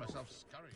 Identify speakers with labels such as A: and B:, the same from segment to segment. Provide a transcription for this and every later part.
A: myself scurrying.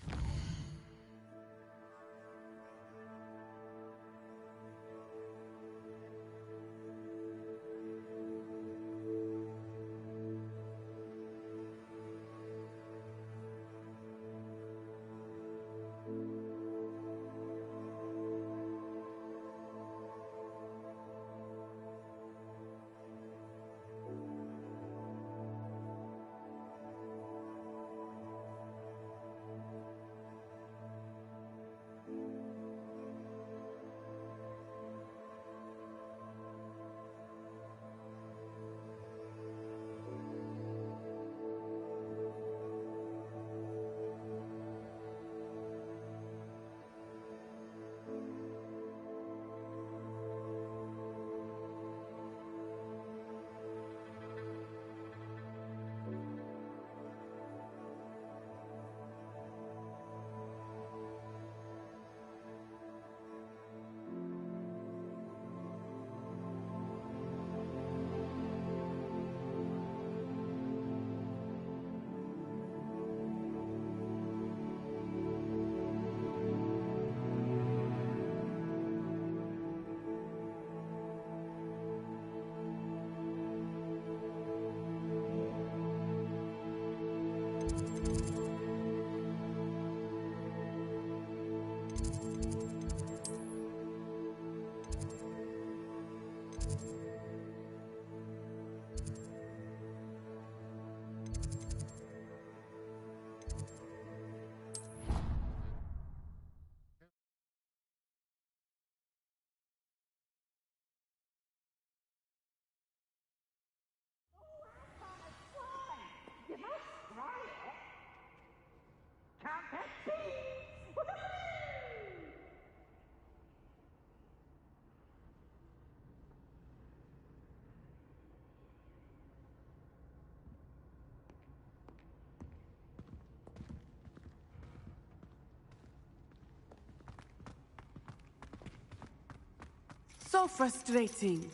B: So frustrating.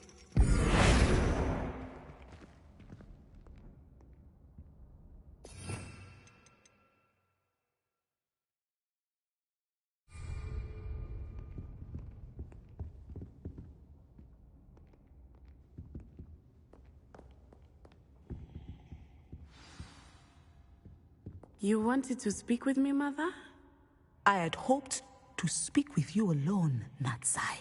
B: You wanted to speak with me, Mother?
C: I had hoped to speak with you alone, Natsai.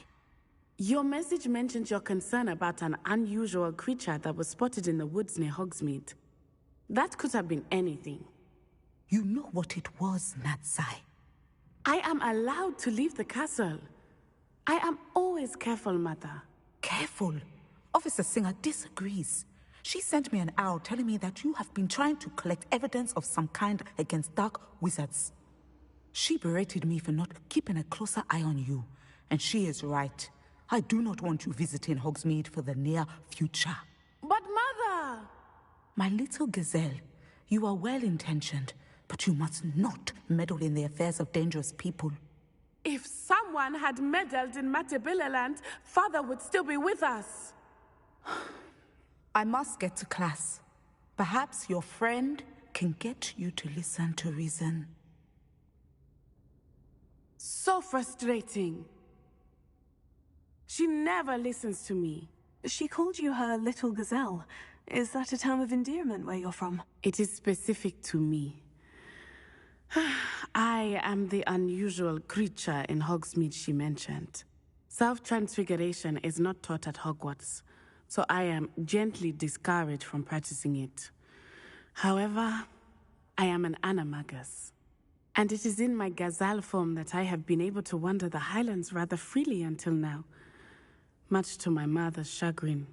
B: Your message mentioned your concern about an unusual creature that was spotted in the woods near Hogsmeade. That could have been anything.
C: You know what it was, Natsai.
B: I am allowed to leave the castle. I am always careful, Mother.
C: Careful? Officer Singer disagrees. She sent me an owl telling me that you have been trying to collect evidence of some kind against dark wizards. She berated me for not keeping a closer eye on you, and she is right. I do not want you visiting Hogsmeade for the near future.
B: But Mother!
C: My little gazelle, you are well-intentioned, but you must not meddle in the affairs of dangerous people.
B: If someone had meddled in Matabeleland, Father would still be with us.
C: I must get to class. Perhaps your friend can get you to listen to reason.
B: So frustrating. She never listens to me.
D: She called you her little gazelle. Is that a term of endearment where you're from?
B: It is specific to me. I am the unusual creature in Hogsmeade she mentioned. Self-transfiguration is not taught at Hogwarts, so I am gently discouraged from practicing it. However, I am an animagus, and it is in my gazelle form that I have been able to wander the Highlands rather freely until now, much to my mother's chagrin.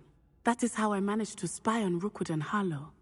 B: That is how I managed to spy on Rookwood and Harlow.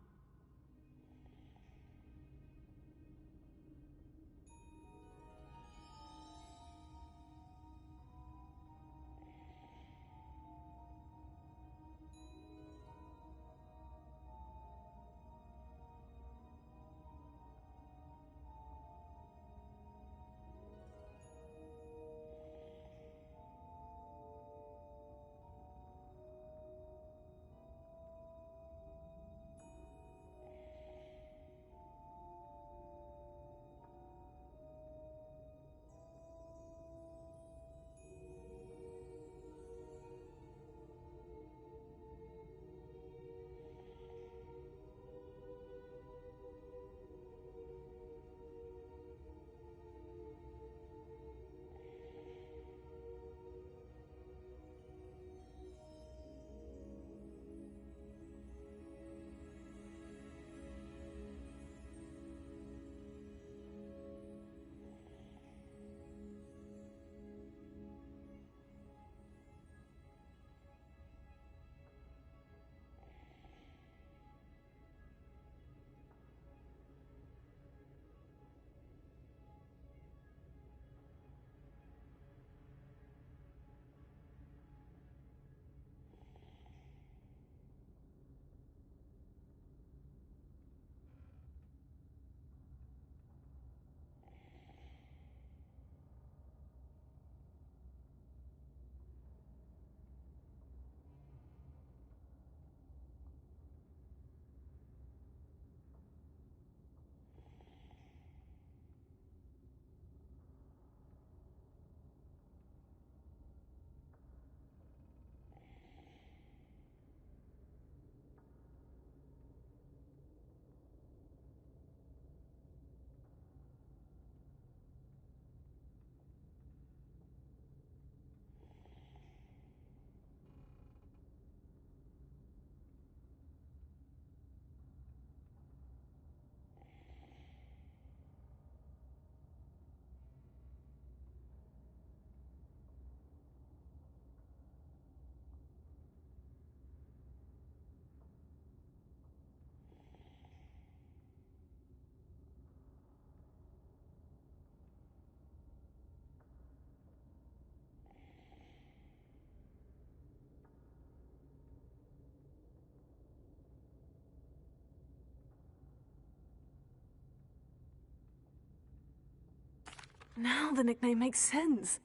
D: Now the nickname makes sense.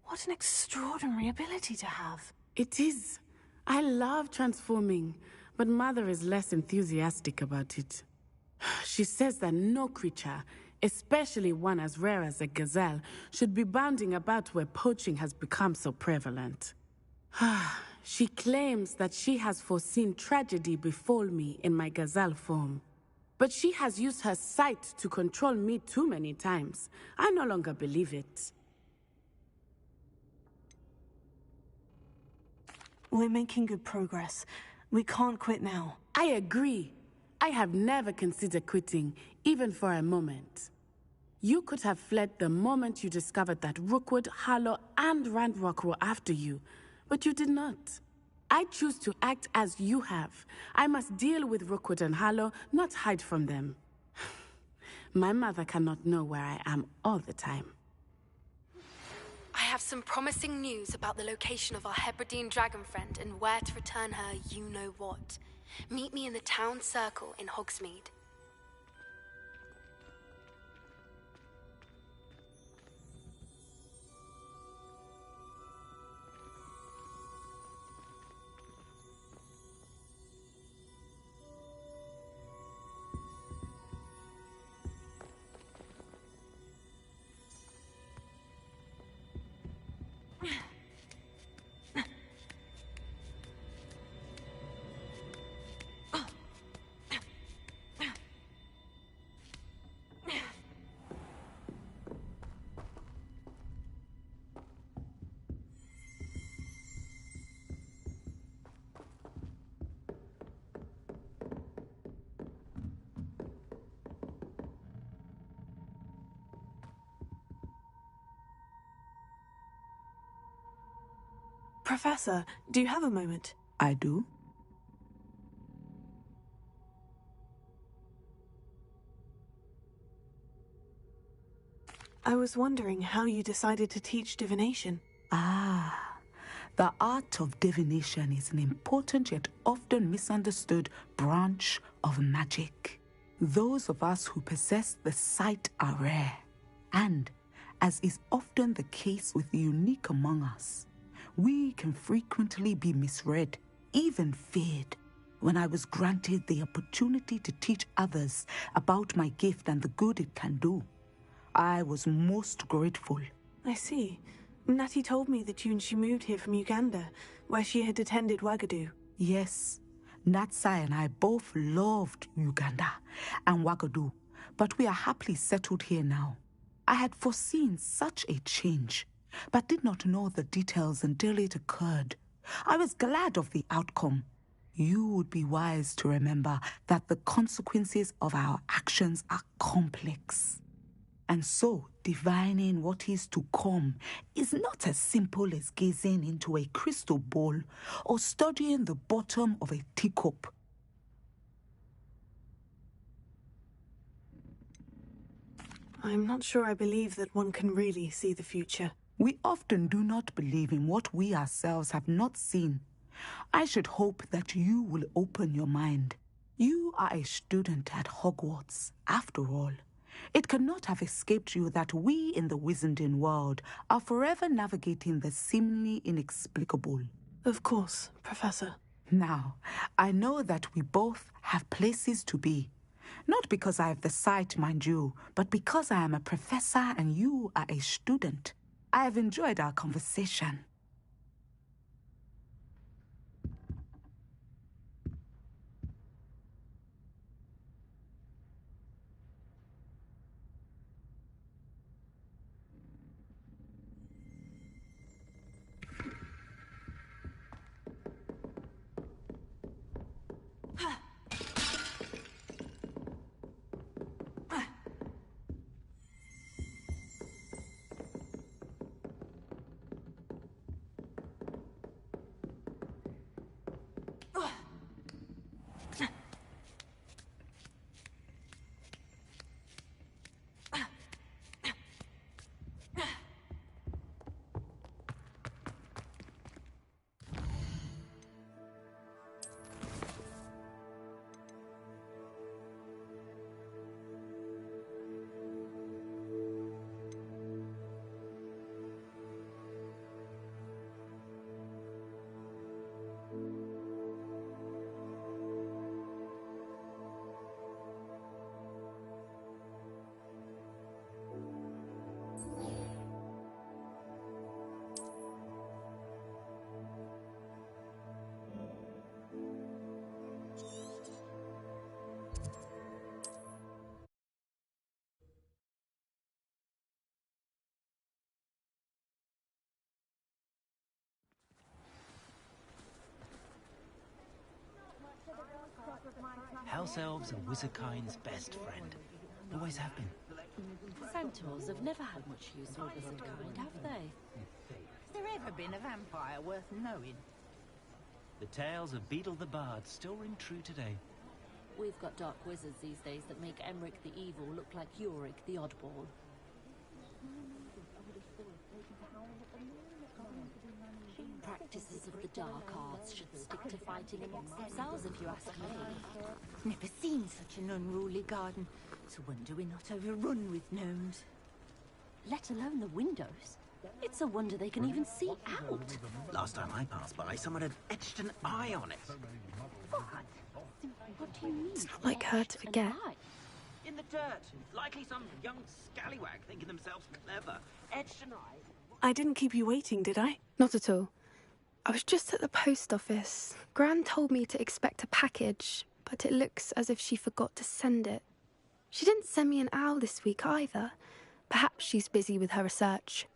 D: What an extraordinary ability to have.
B: It is. I love transforming, but Mother is less enthusiastic about it. She says that no creature, especially one as rare as a gazelle, should be bounding about where poaching has become so prevalent. She claims that she has foreseen tragedy befall me in my gazelle form. But she has used her sight to control me too many times. I no longer believe it.
D: We're making good progress. We can't quit now.
B: I agree. I have never considered quitting, even for a moment. You could have fled the moment you discovered that Rookwood, Harlow, and Randrock were after you, but you did not. I choose to act as you have. I must deal with Rookwood and Harlow, not hide from them. My mother cannot know where I am all the time.
A: I have some promising news about the location of our Hebridean dragon friend and where to return her you-know-what. Meet me in the town circle in Hogsmeade.
D: Professor, do you have a moment?
C: I do.
D: I was wondering how you decided to teach divination.
C: The art of divination is an important yet often misunderstood branch of magic. Those of us who possess the sight are rare, and, as is often the case with the unique among us, we can frequently be misread, even feared. When I was granted the opportunity to teach others about my gift and the good it can do, I was most grateful.
D: I see. Natty told me that you and she moved here from Uganda, where she had attended Wagadu.
C: Yes, Natsai and I both loved Uganda and Wagadu, but we are happily settled here now. I had foreseen such a change, but did not know the details until it occurred. I was glad of the outcome. You would be wise to remember that the consequences of our actions are complex. And so, divining what is to come is not as simple as gazing into a crystal ball or studying the bottom of a teacup.
D: I'm not sure I believe that one can really see the future.
C: We often do not believe in what we ourselves have not seen. I should hope that you will open your mind. You are a student at Hogwarts, after all. It cannot have escaped you that we in the Wizarding world are forever navigating the seemingly inexplicable.
D: Of course, Professor.
C: Now, I know that we both have places to be. Not because I have the sight, mind you, but because I am a professor and you are a student. I have enjoyed our conversation.
E: House elves are wizardkind's best friend. Always have been.
F: Centaurs have never had much use for wizard kind, have they?
G: Has there ever been a vampire worth knowing?
E: The tales of Beedle the Bard still ring true today.
F: We've got dark wizards these days that make Emmerich the Evil look like Yorick the Oddball. Practices of the dark arts should stick to fighting amongst themselves, if you ask me.
G: Never seen such an unruly garden. It's a wonder we're not overrun with gnomes.
F: Let alone the windows. It's a wonder they can even see out.
E: Last time I passed by, someone had etched an eye on it.
F: What? What do you mean?
A: It's not like her to forget.
E: In the dirt. Likely some young scallywag thinking themselves clever. Etched an eye.
D: I didn't keep you waiting, did I?
A: Not at all. I was just at the post office. Gran told me to expect a package, but it looks as if she forgot to send it. She didn't send me an owl this week either. Perhaps she's busy with her research.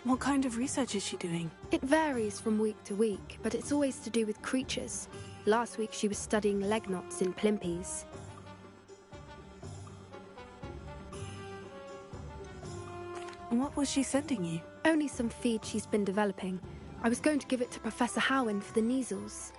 D: What kind of research is she doing?
A: It varies from week to week, but it's always to do with creatures. Last week she was studying leg knots in plimpies.
D: What was she sending you?
A: Only some feed she's been developing. I was going to give it to Professor Howen for the measles.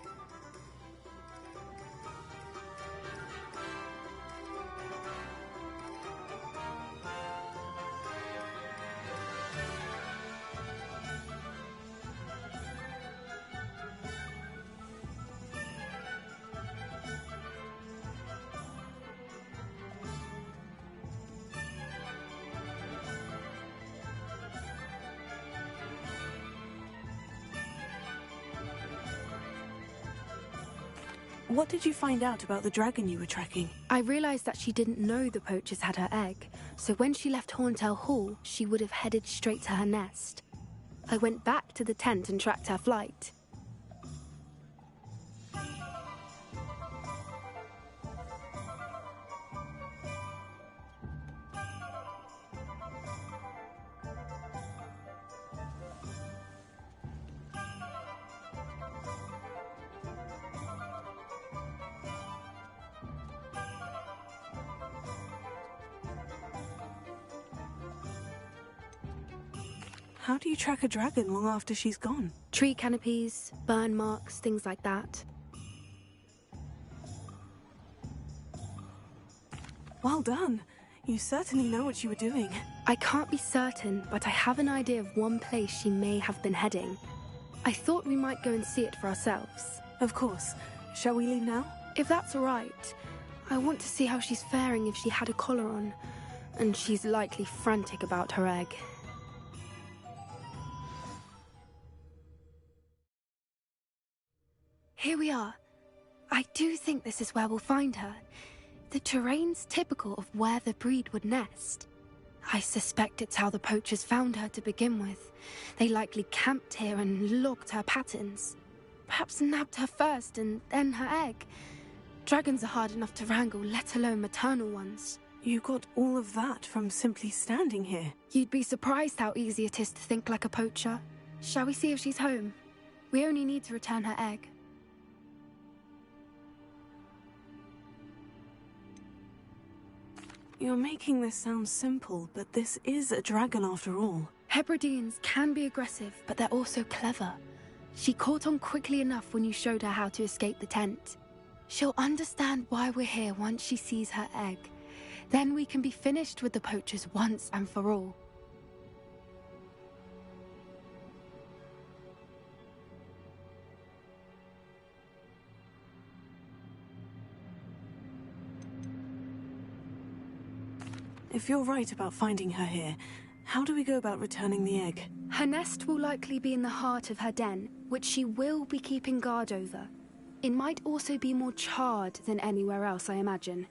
D: What did you find out about the dragon you were tracking?
A: I realised that she didn't know the poachers had her egg, so when she left Horntail Hall, she would have headed straight to her nest. I went back to the tent and tracked her flight.
D: How do you track a dragon long after she's gone?
A: Tree canopies, burn marks, things like that.
D: Well done. You certainly know what you were doing.
A: I can't be certain, but I have an idea of one place she may have been heading. I thought we might go and see it for ourselves.
D: Of course. Shall we leave now?
A: If that's all right. I want to see how she's faring if she had a collar on. And she's likely frantic about her egg. Here we are. I do think this is where we'll find her. The terrain's typical of where the breed would nest. I suspect it's how the poachers found her to begin with. They likely camped here and logged her patterns. Perhaps nabbed her first and then her egg. Dragons are hard enough to wrangle, let alone maternal ones.
D: You got all of that from simply standing here.
A: You'd be surprised how easy it is to think like a poacher. Shall we see if she's home? We only need to return her egg.
D: You're making this sound simple, but this is a dragon after all.
A: Hebrideans can be aggressive, but they're also clever. She caught on quickly enough when you showed her how to escape the tent. She'll understand why we're here once she sees her egg. Then we can be finished with the poachers once and for all.
D: If you're right about finding her here, how do we go about returning the egg?
A: Her nest will likely be in the heart of her den, which she will be keeping guard over. It might also be more charred than anywhere else, I imagine.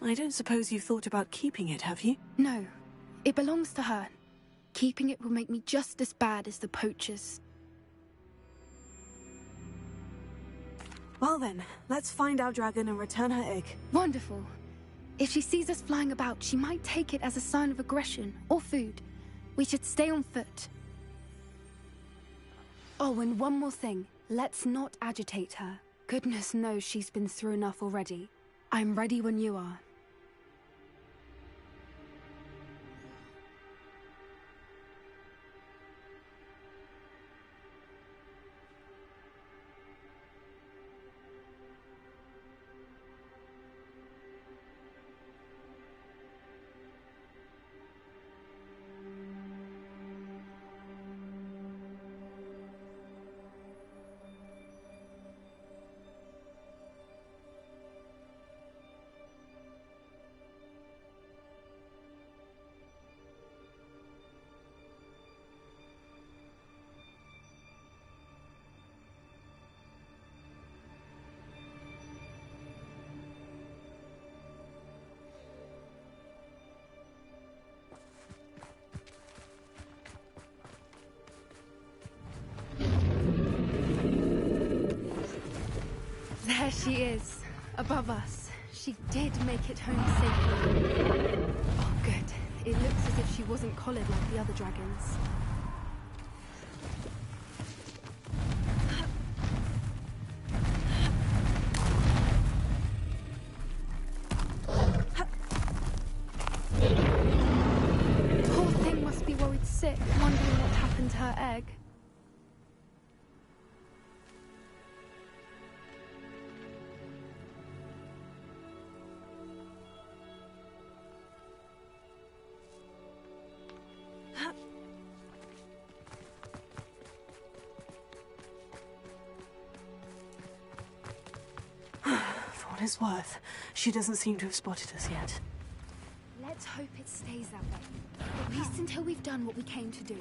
D: I don't suppose you've thought about keeping it, have you?
A: No, it belongs to her. Keeping it will make me just as bad as the poachers.
D: Well then, let's find our dragon and return her egg.
A: Wonderful. If she sees us flying about, she might take it as a sign of aggression or food. We should stay on foot. Oh, and one more thing. Let's not agitate her. Goodness knows she's been through enough already. I'm ready when you are. There she is, above us. She did make it home safely. Oh, good. It looks as if she wasn't collared like the other dragons. Poor thing must be worried sick, wondering what happened to her egg.
D: For what it's worth, she doesn't seem to have spotted us yet.
A: Let's hope it stays that way. At least until we've done what we came to do.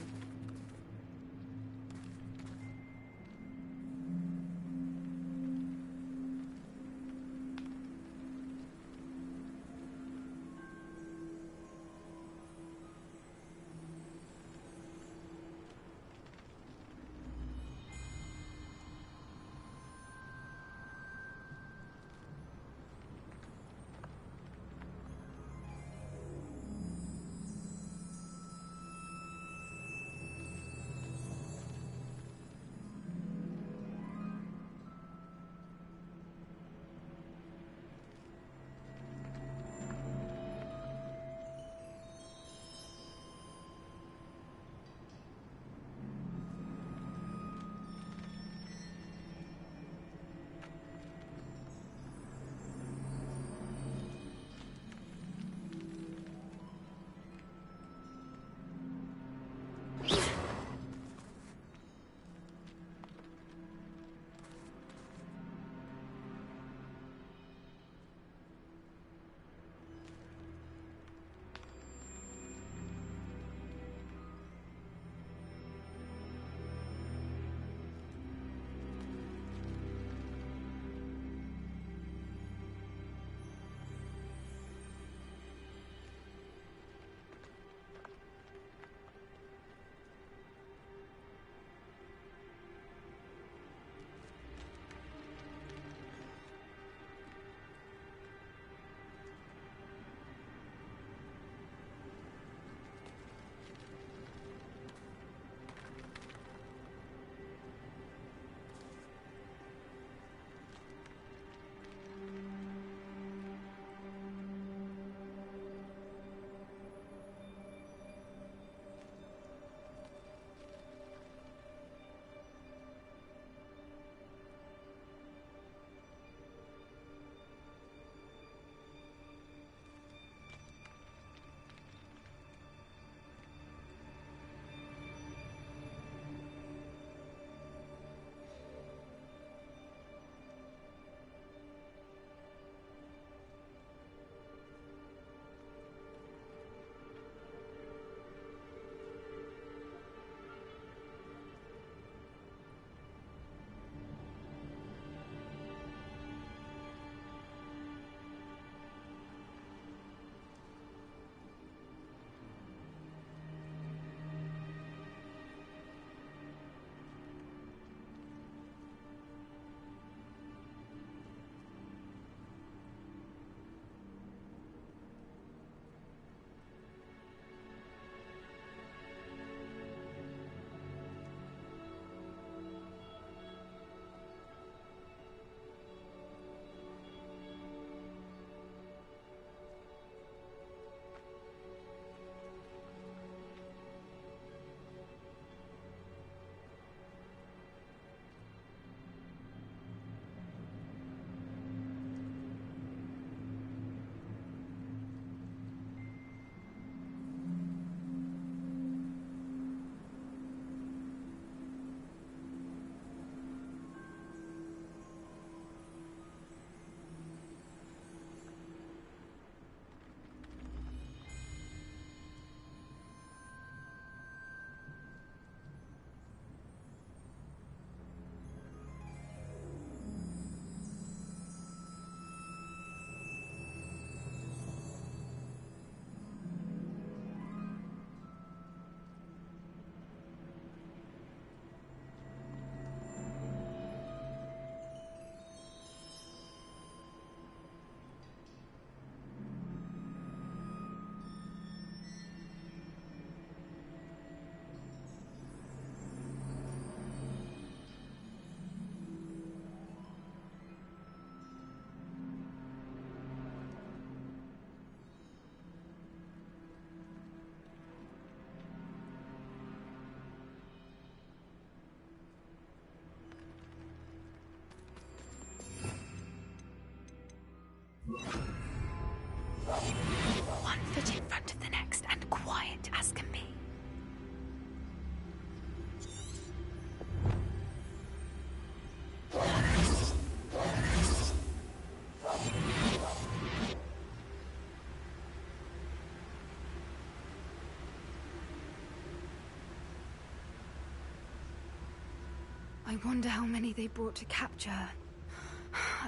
A: I wonder how many they brought to capture her.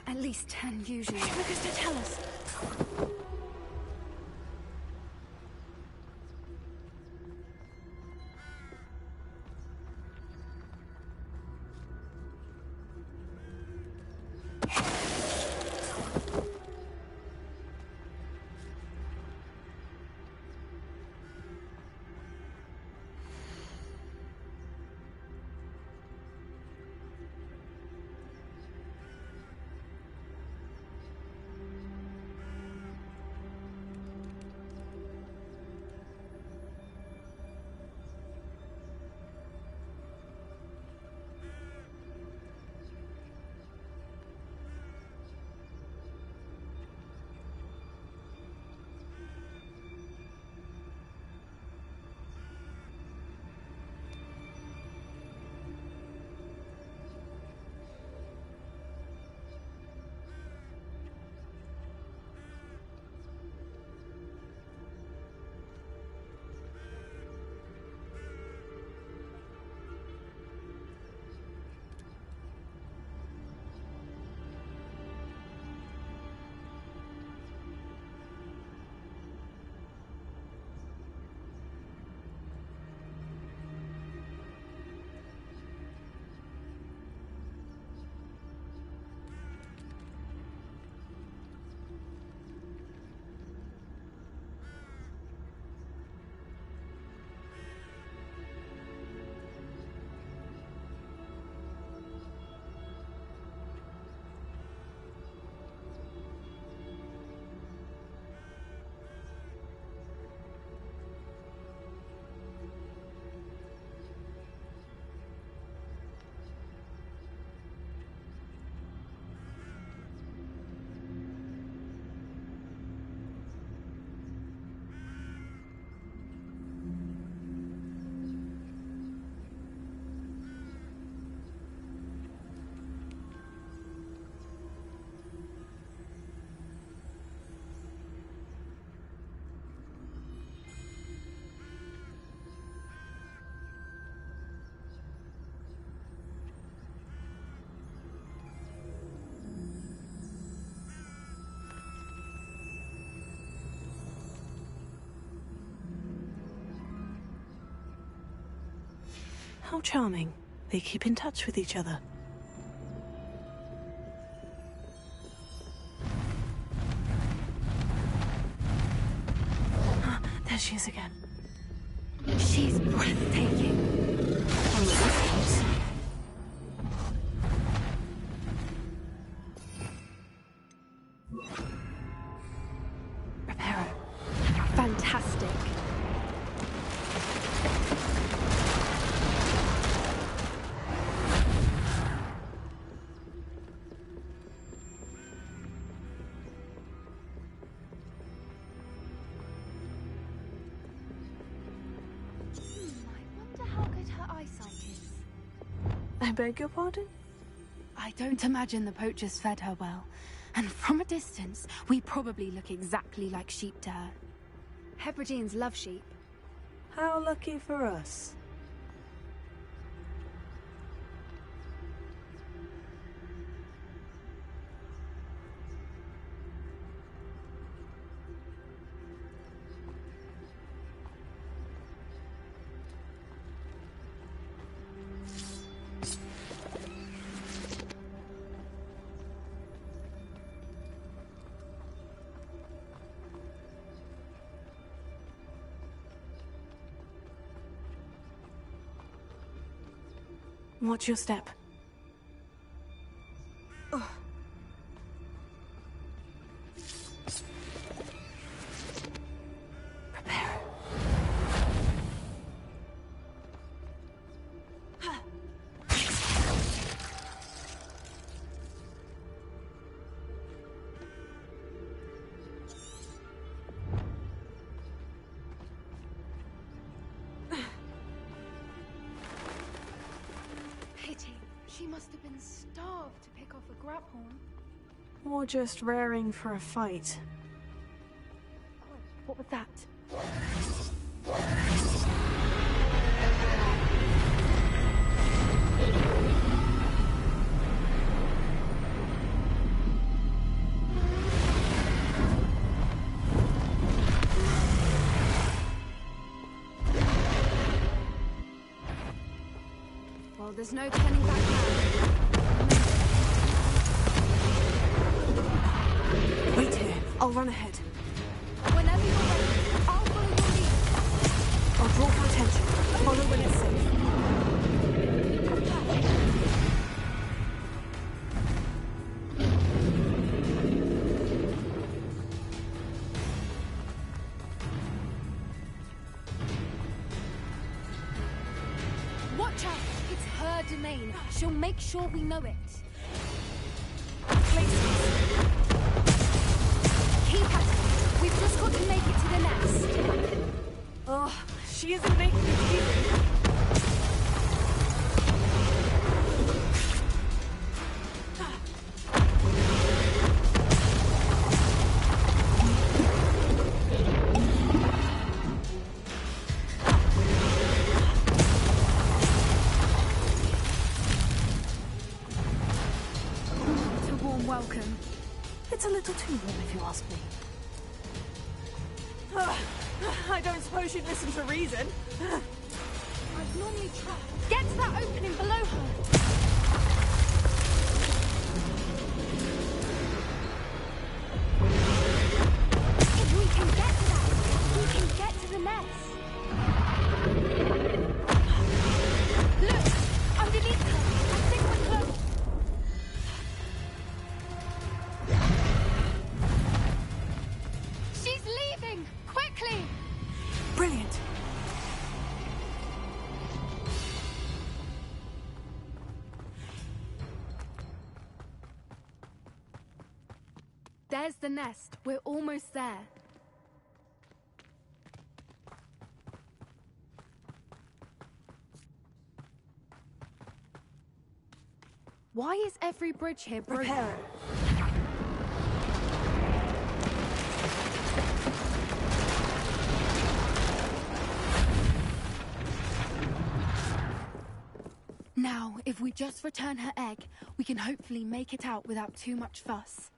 A: At least 10 usually. Because to tell us.
D: How charming. They keep in touch with each other. There she is again.
A: She's breathtaking. Reparo. Fantastic.
D: I beg your pardon?
A: I don't imagine the poachers fed her well. And from a distance, we probably look exactly like sheep to her. Hebrideans love sheep.
D: How lucky for us. Watch your step. Prepare.
A: She must have been starved to pick off a grapehorn.
D: Or just raring for a fight.
A: What was that? Well, there's no turning back now.
D: Wait here. I'll run ahead.
A: Whenever you're ready, I'll follow your lead.
D: I'll draw her attention. Follow when it's safe.
A: Watch out! It's her domain. She'll make sure we know it. Keep at it. We've just got to make it to the nest.
D: Oh, she isn't making it easy.
A: Welcome.
D: It's a little too warm if you ask me. I don't suppose you'd listen to reason.
A: I'd normally try. Get to that opening below her. If we can get to that, we can get to the nest. Look! Underneath her! I think we're close. She's leaving! Quickly!
D: Brilliant.
A: There's the nest. We're almost there. Why is every bridge here broken?
D: Repair it.
A: Now, if we just return her egg, we can hopefully make it out without too much fuss.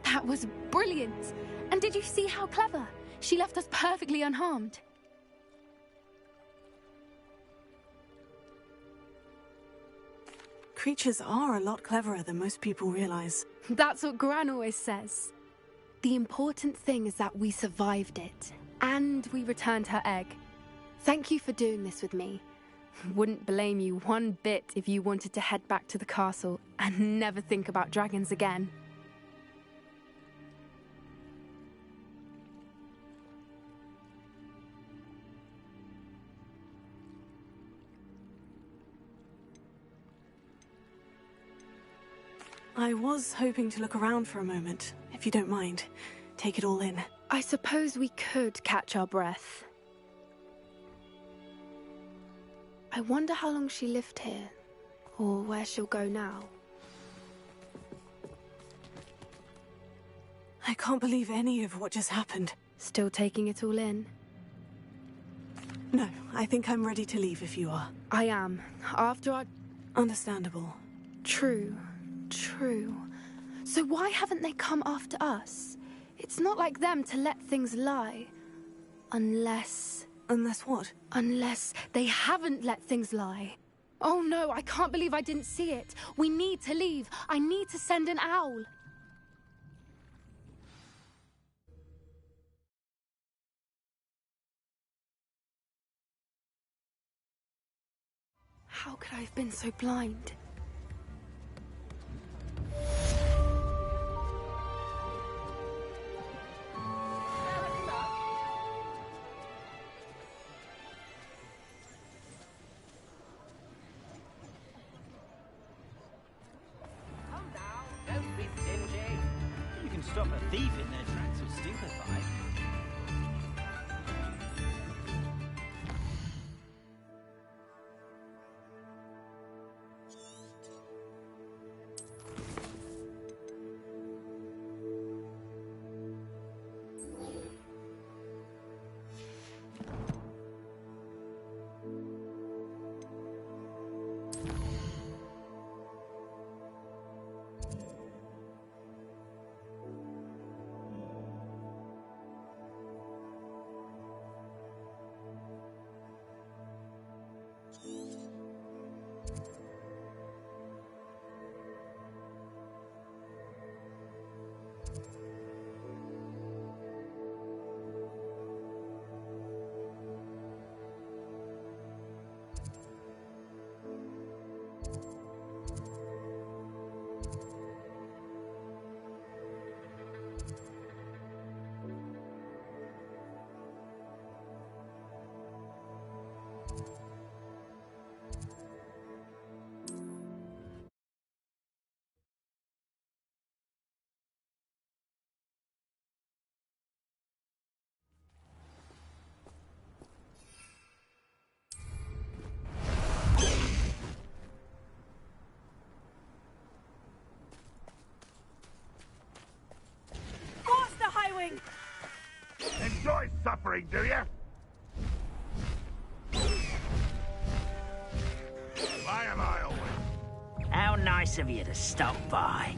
A: That was brilliant! And did you see how clever? She left us perfectly unharmed.
D: Creatures are a lot cleverer than most people realize.
A: That's what Gran always says. The important thing is that we survived it, and we returned her egg. Thank you for doing this with me. Wouldn't blame you one bit if you wanted to head back to the castle and never think about dragons again.
D: I was hoping to look around for a moment, if you don't mind. Take it all in.
A: I suppose we could catch our breath. I wonder how long she lived here, or where she'll go now.
D: I can't believe any of what just happened.
A: Still taking it all in?
D: No, I think I'm ready to leave if you are.
A: I am. After our...
D: Understandable.
A: True. So why haven't they come after us? It's not like them to let things lie. Unless
D: what?
A: Unless they haven't let things lie. Oh no, I can't believe I didn't see it. We need to leave. I need to send an owl. How could I have been so blind?
E: Don't be stingy. You can stop a thief in their tracks with stupefy.
H: Enjoy suffering, do you? Why am I always?
E: How nice of you to stop by.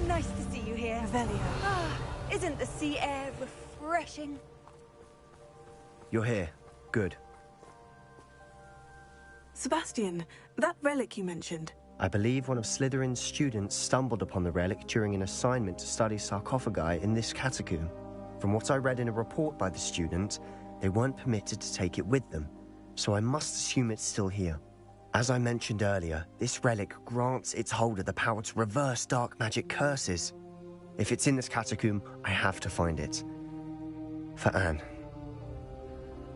G: Nice to see you here.
D: Revelio.
G: Isn't the sea air refreshing?
I: You're here. Good.
D: Sebastian, that relic you mentioned.
I: I believe one of Slytherin's students stumbled upon the relic during an assignment to study sarcophagi in this catacomb. From what I read in a report by the student, they weren't permitted to take it with them, so I must assume it's still here. As I mentioned earlier, this relic grants its holder the power to reverse dark magic curses. If it's in this catacomb, I have to find it. For Anne.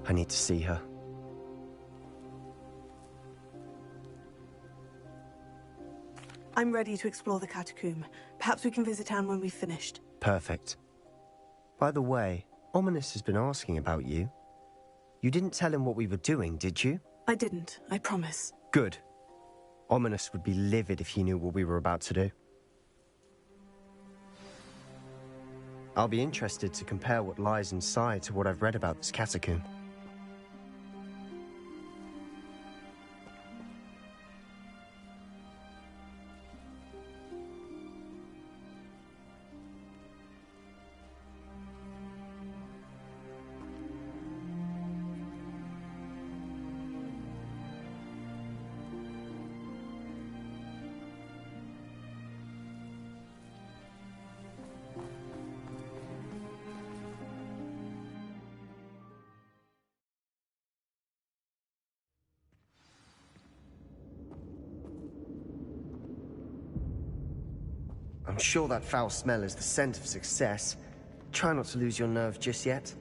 I: I need to see her.
D: I'm ready to explore the catacomb. Perhaps we can visit Anne when we've finished.
I: Perfect. By the way, Ominous has been asking about you. You didn't tell him what we were doing, did you?
D: I didn't, I promise.
I: Good. Ominous would be livid if he knew what we were about to do. I'll be interested to compare what lies inside to what I've read about this catacomb. I'm sure that foul smell is the scent of success. Try not to lose your nerve just yet.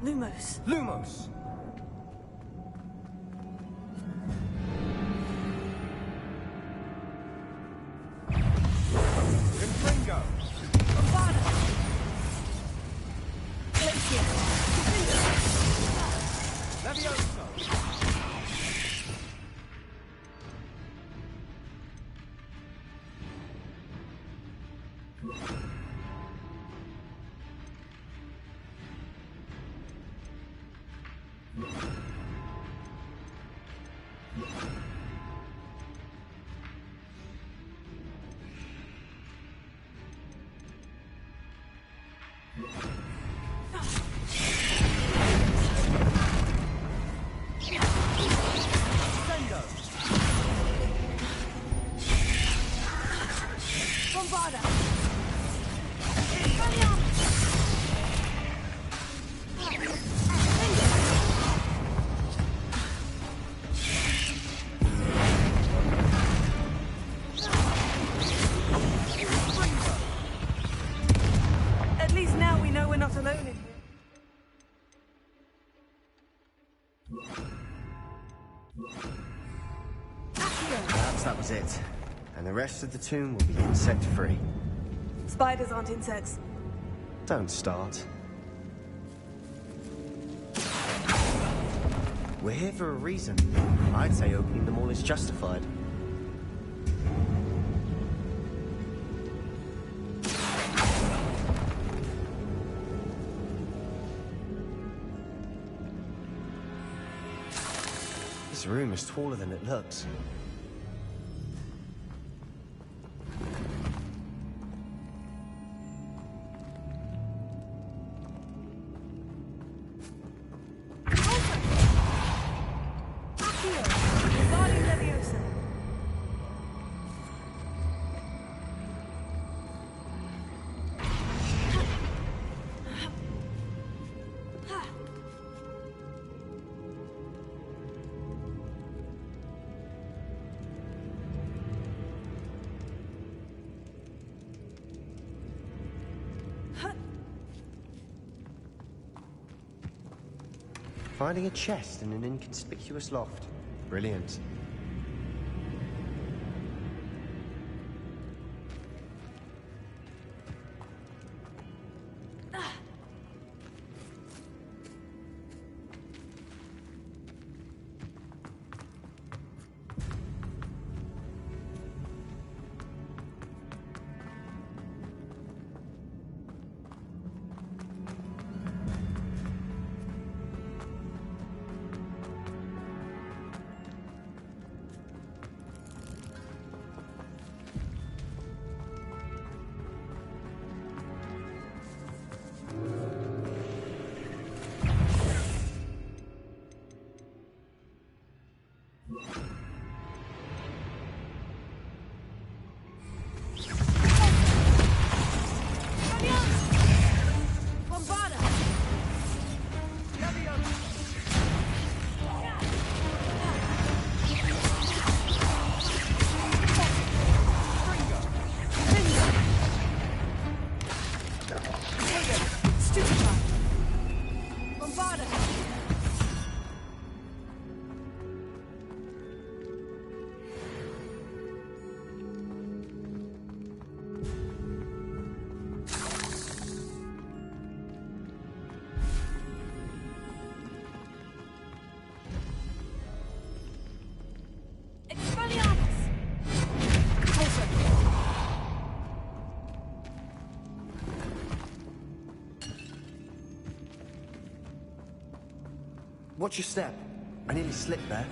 D: Lumos.
I: Lumos!
H: Confringo!
E: Levioso!
D: At least now we know we're not alone in here.
I: Perhaps that was it. And the rest of the tomb will be insect-free.
D: Spiders aren't insects.
I: Don't start. We're here for a reason. I'd say opening them all is justified. This room is taller than it looks. Finding a chest in an inconspicuous loft. Brilliant. Watch your step. I nearly slipped there.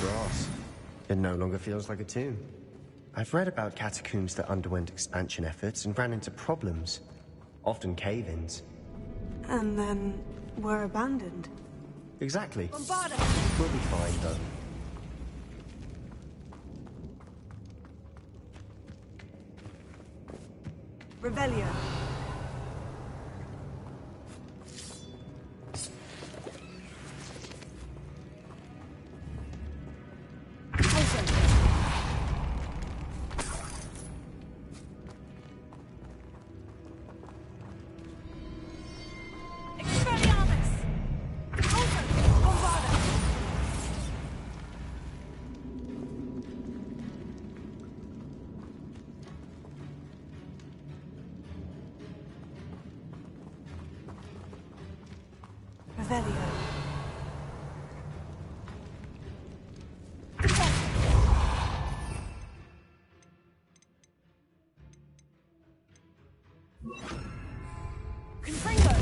I: brass. It no longer feels like a tomb. I've read about catacombs that underwent expansion efforts and ran into problems. Often cave-ins.
D: And then were abandoned.
I: Exactly.
D: Bombarda!
I: We'll be fine, though.
D: Revelio. Revelio. Confringo!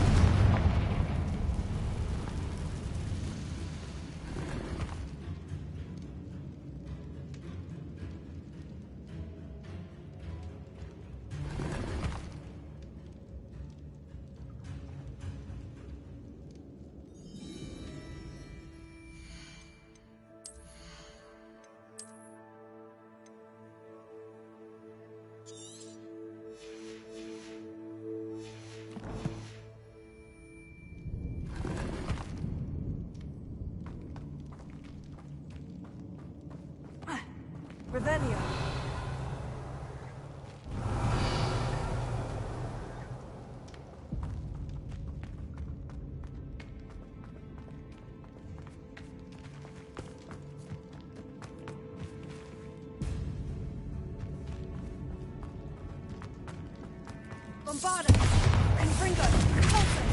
D: Revelio. Bombarda! Confringo! Repulsor!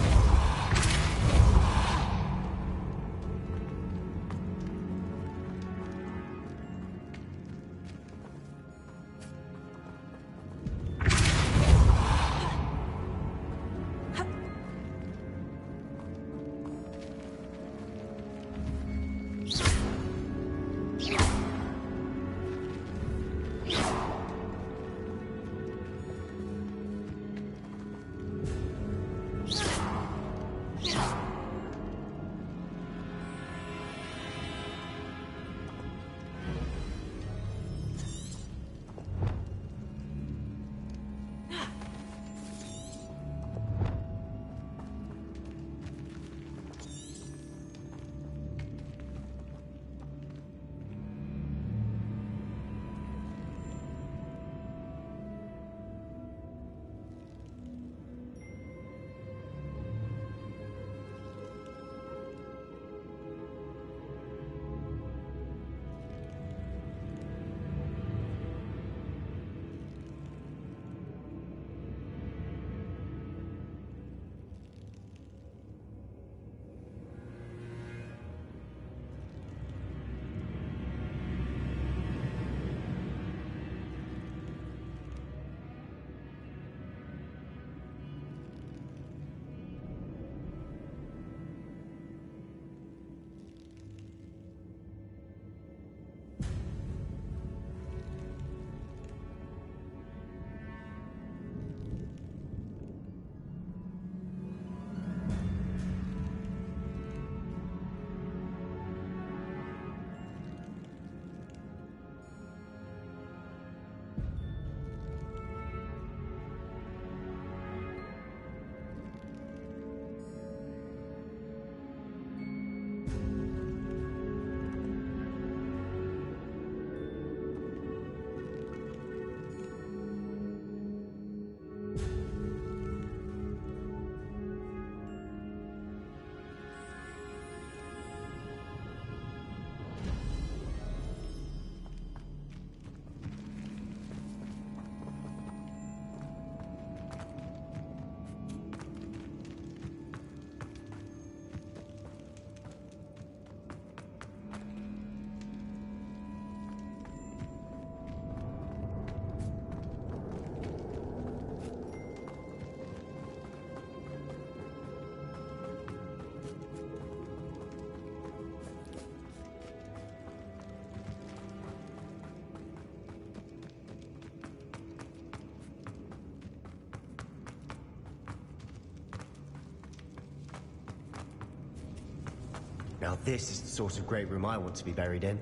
I: Now this is the sort of great room I want to be buried in.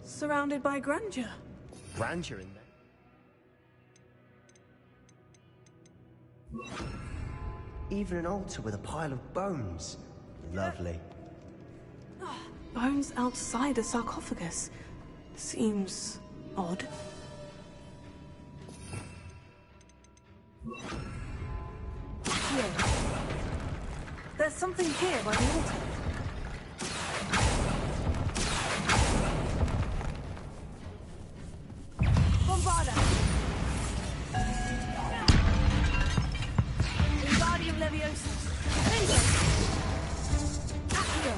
D: Surrounded by grandeur.
I: Grandeur in there. Even an altar with a pile of bones. Lovely.
D: Bones outside a sarcophagus. Seems odd. Here. There's something here by the altar. Bombarda! Wingardium Leviosa! Bingo! Accio!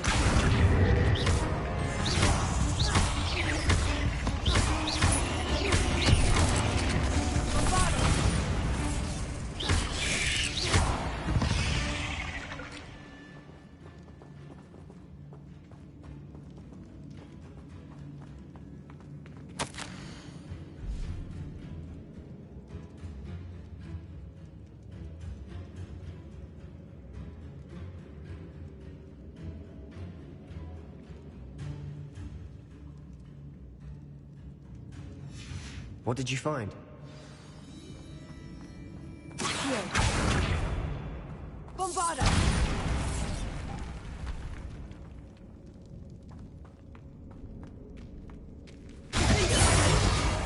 D: Bombarda!
I: What did you find?
D: Accio! Bombarda!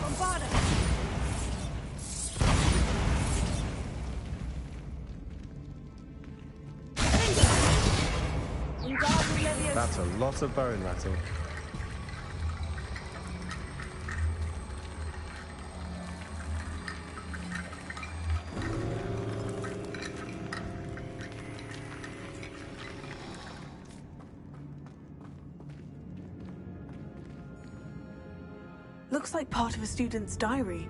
D: Bombarda! Wingardium Leviosa!
I: That's a lot of bone rattle.
D: Looks like part of a student's diary.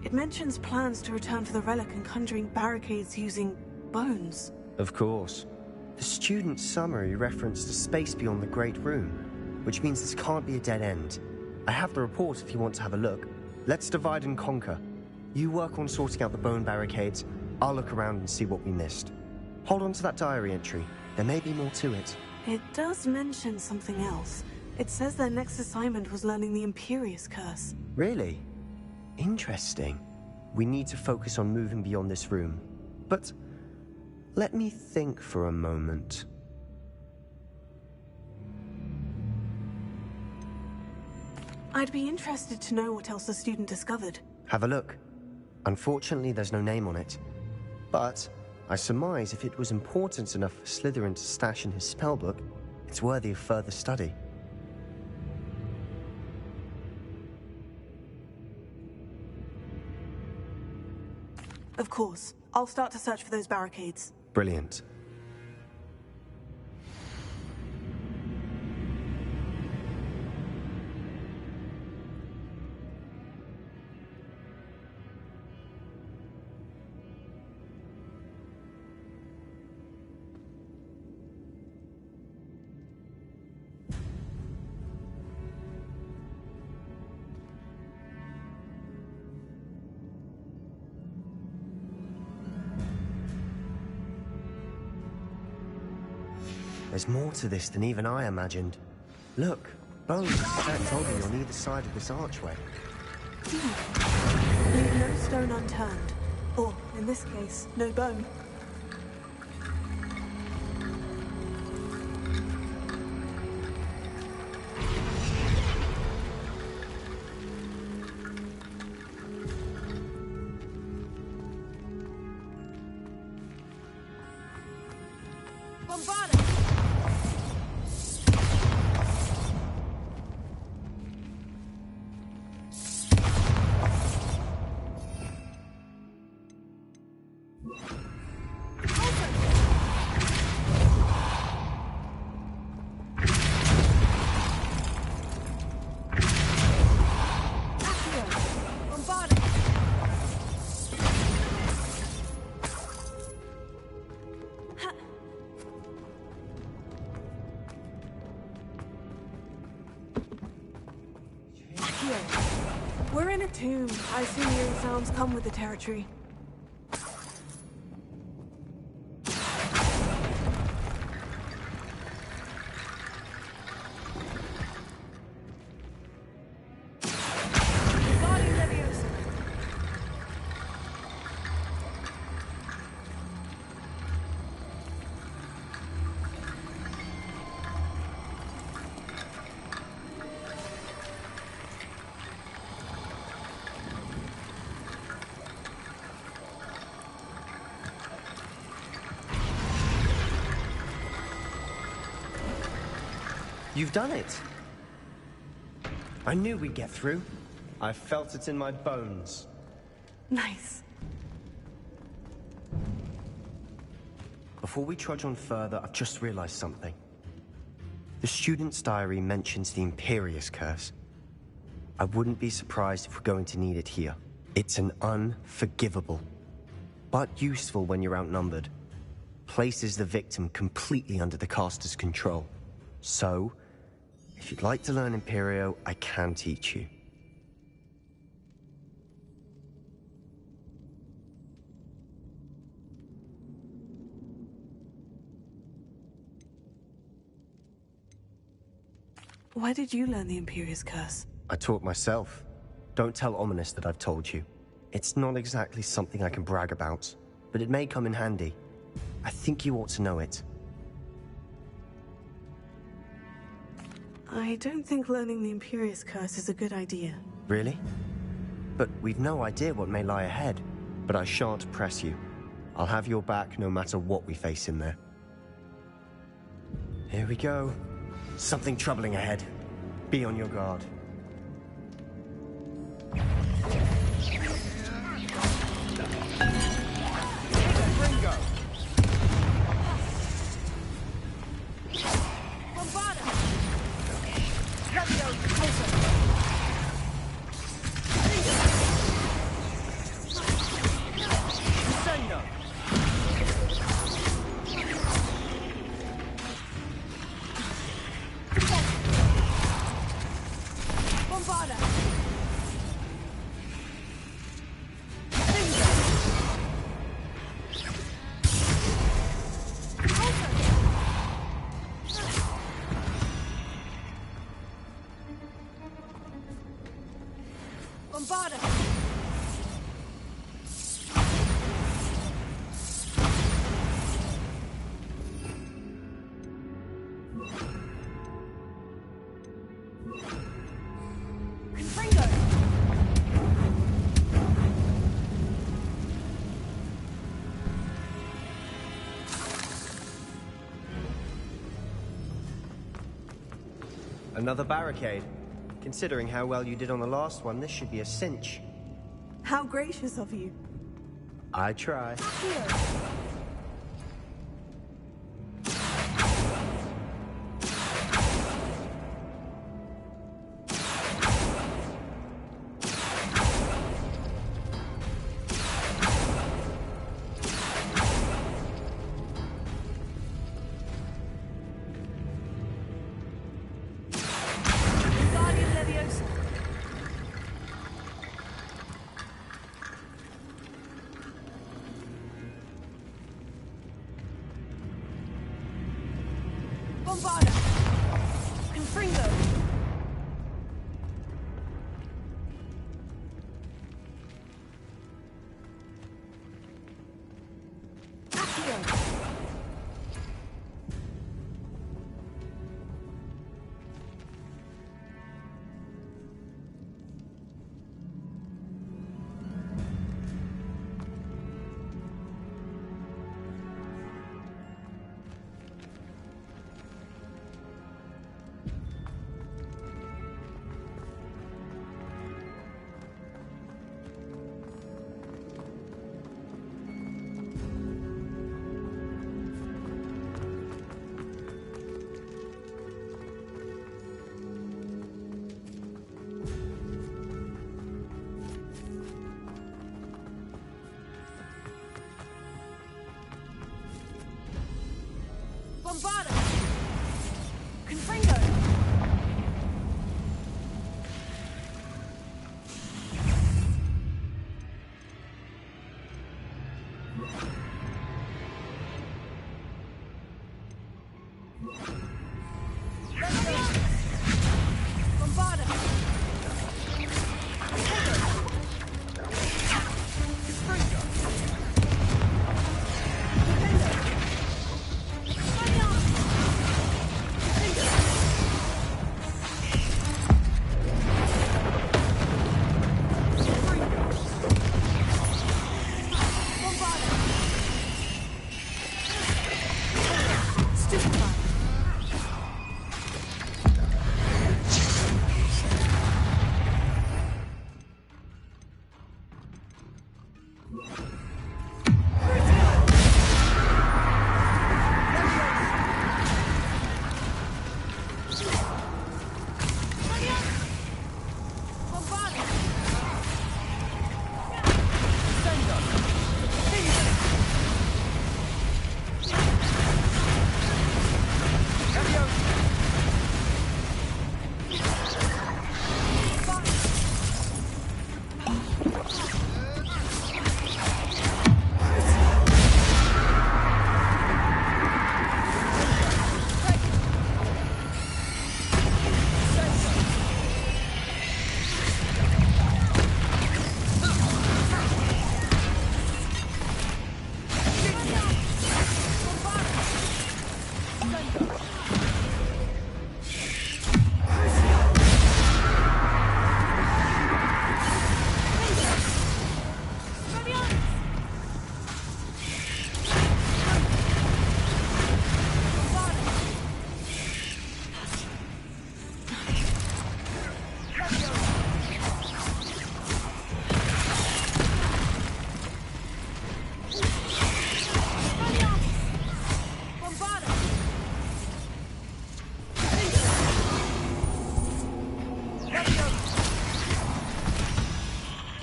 D: It mentions plans to return to the relic and conjuring barricades using bones.
I: Of course. The student's summary referenced a space beyond the Great Room, which means this can't be a dead end. I have the report if you want to have a look. Let's divide and conquer. You work on sorting out the bone barricades. I'll look around and see what we missed. Hold on to that diary entry. There may be more to it.
D: It does mention something else. It says their next assignment was learning the Imperious Curse.
I: Really? Interesting. We need to focus on moving beyond this room. But let me think for a moment.
D: I'd be interested to know what else the student discovered.
I: Have a look. Unfortunately, there's no name on it. But I surmise if it was important enough for Slytherin to stash in his spellbook, it's worthy of further study.
D: Of course. I'll start to search for those barricades.
I: Brilliant. There's more to this than even I imagined. Look, bones stacked oddly on either side of this archway.
D: Leave no stone unturned. Or, in this case, no bone. Bombarda! We're in a tomb. I assume eerie sounds come with the territory.
I: You've done it. I knew we'd get through. I felt it in my bones.
D: Nice.
I: Before we trudge on further, I've just realized something. The student's diary mentions the Imperious Curse. I wouldn't be surprised if we're going to need it here. It's an unforgivable, but useful when you're outnumbered. Places the victim completely under the caster's control. So, if you'd like to learn Imperio, I can teach you.
D: Why did you learn the Imperious Curse?
I: I taught myself. Don't tell Ominous that I've told you. It's not exactly something I can brag about, but it may come in handy. I think you ought to know it.
D: I don't think learning the Imperious Curse is a good idea.
I: Really? But we've no idea what may lie ahead. But I shan't press you. I'll have your back no matter what we face in there. Here we go. Something troubling ahead. Be on your guard. Another barricade. Considering how well you did on the last one, this should be a cinch.
D: How gracious of you.
I: I try.
D: Here.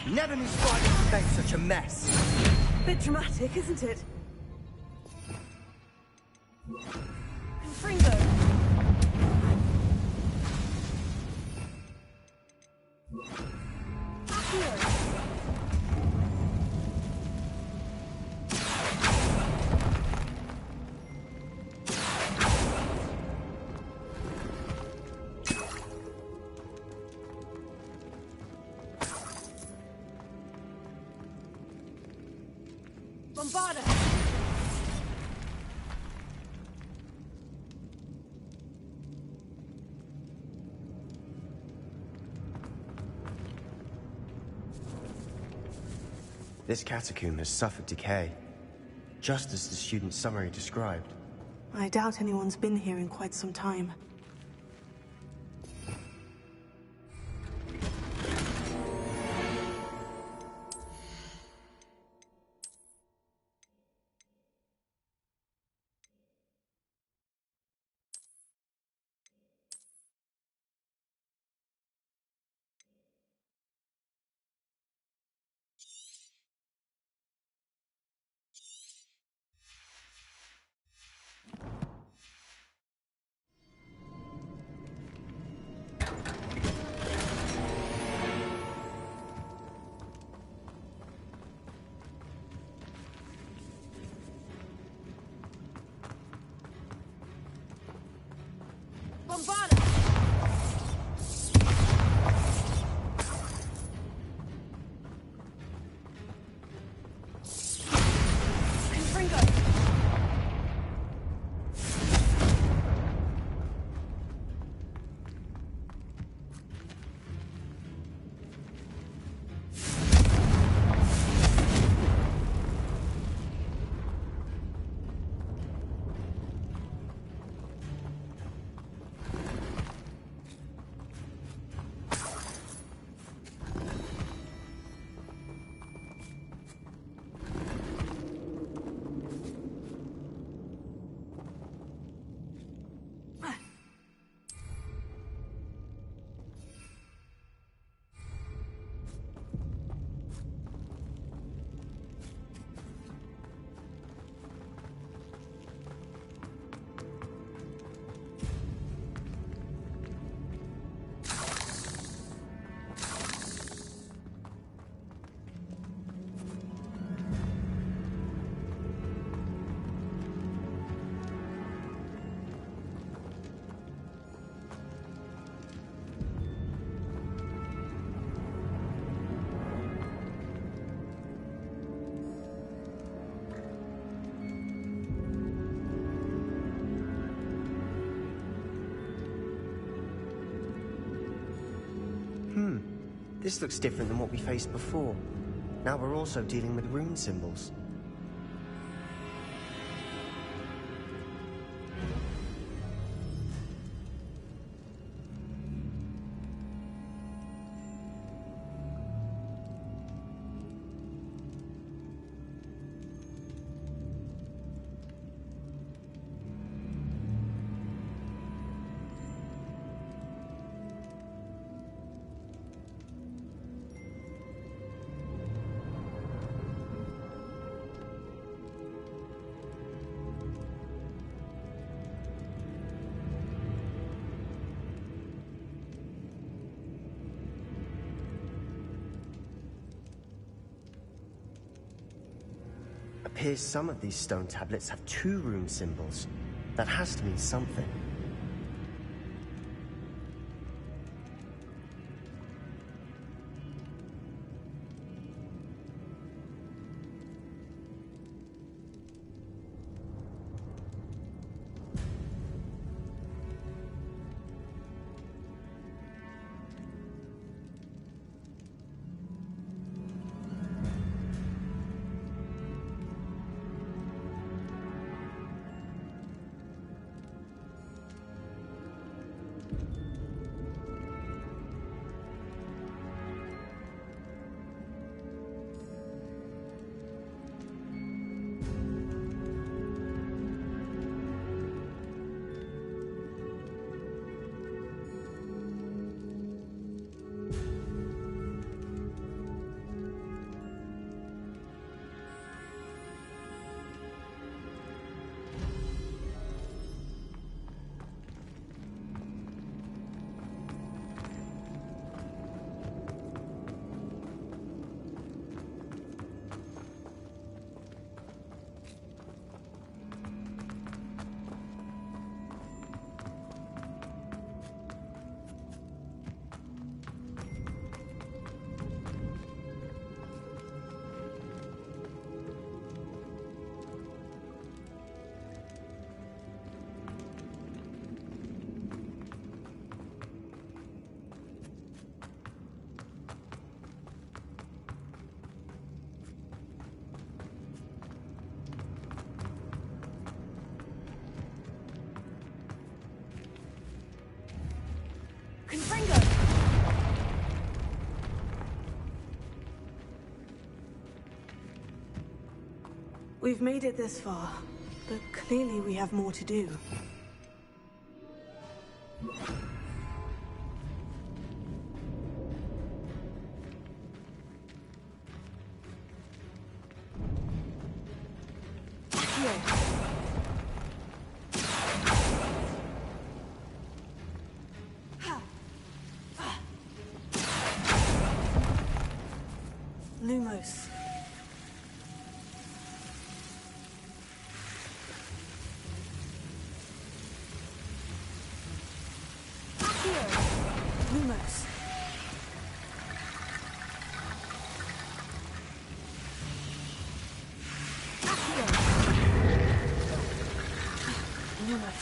I: Never knew spiders could make such a mess.
D: Bit dramatic, isn't it? Confringo! Bombarda!
I: This catacomb has suffered decay, just as the student's summary described.
D: I doubt anyone's been here in quite some time. Bombarda! Confringo!
I: This looks different than what we faced before. Now we're also dealing with rune symbols. Appears some of these stone tablets have 2 rune symbols. That has to mean something.
D: We've made it this far, but clearly we have more to do. Lumos. Lumos. Lumos.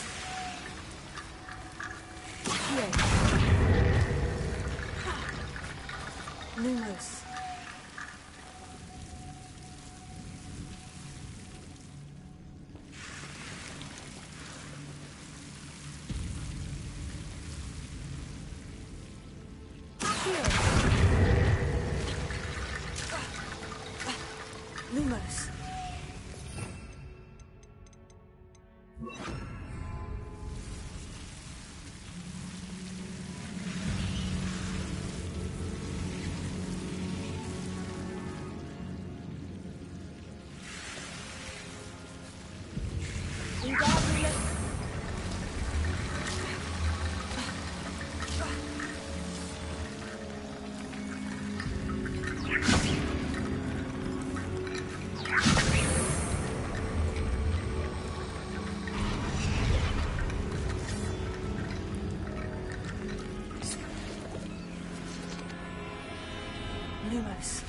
D: Lumos. Lumos. Lumos.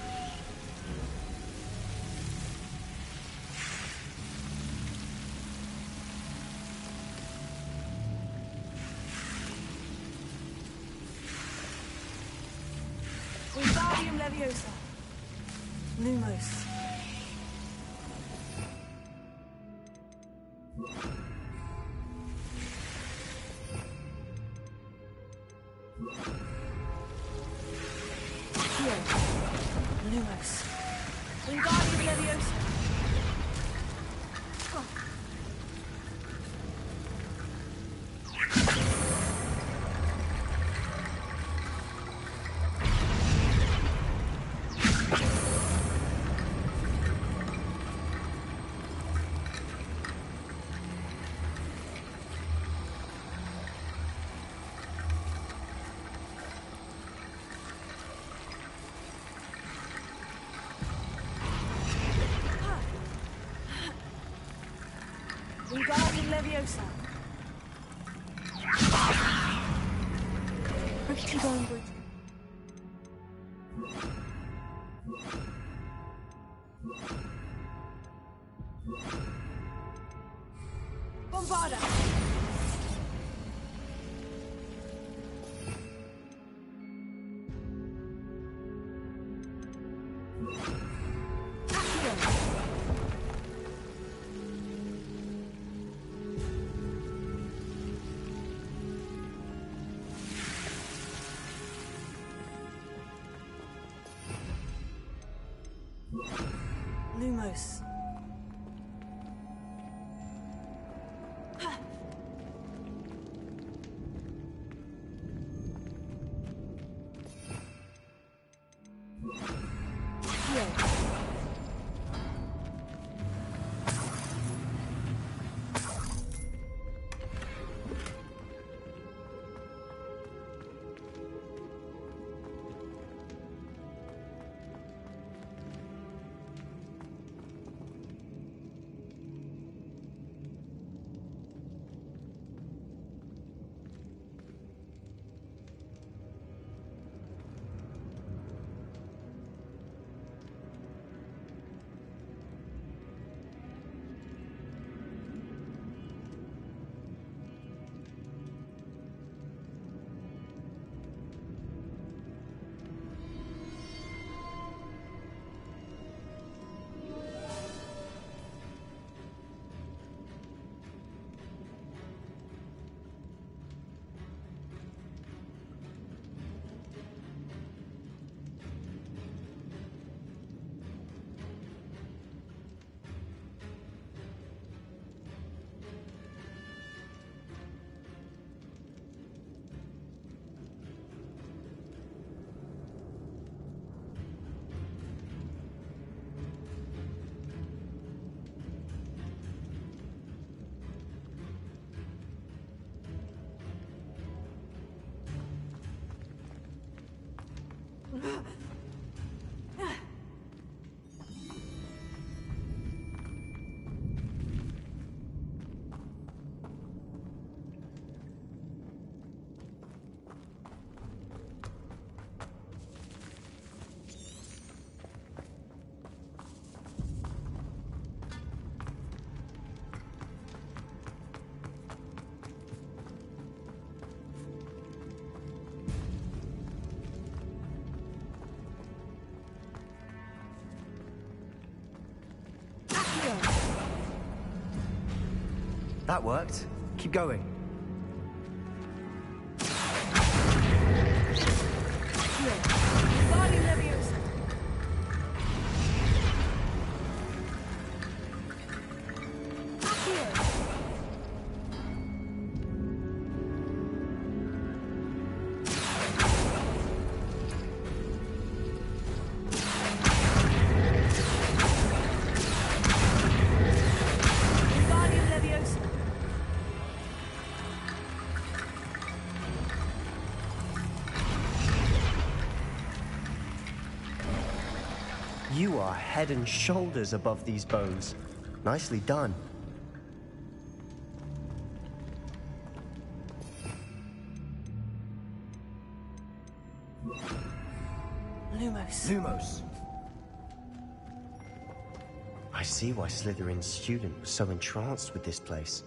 D: Wingardium Leviosa. Lumos. Lumos. Wingardium Leviosa. Wingardium Leviosa. Pretty darn good. Bombarda. Lumos.
I: That worked. Keep going.
D: Body Leviosa.
I: You are head and shoulders above these bones. Nicely done. Lumos. I see why Slytherin's student was so entranced with this place.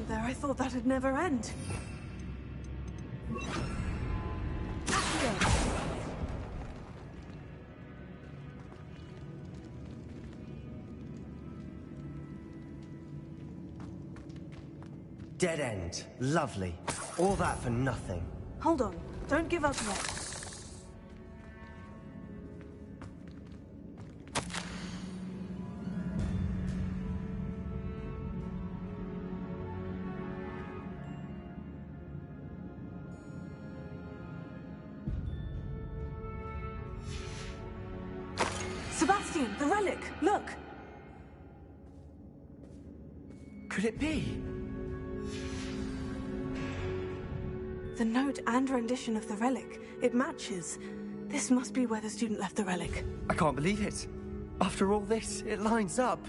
I: There, I thought that'd never end. Dead end. Lovely. All that for nothing.
D: Hold on. Don't give up yet. Sebastian, the relic! Look!
I: Could it be?
D: The note and rendition of the relic. It matches. This must be where the student left the relic.
I: I can't believe it. After all this, it lines up.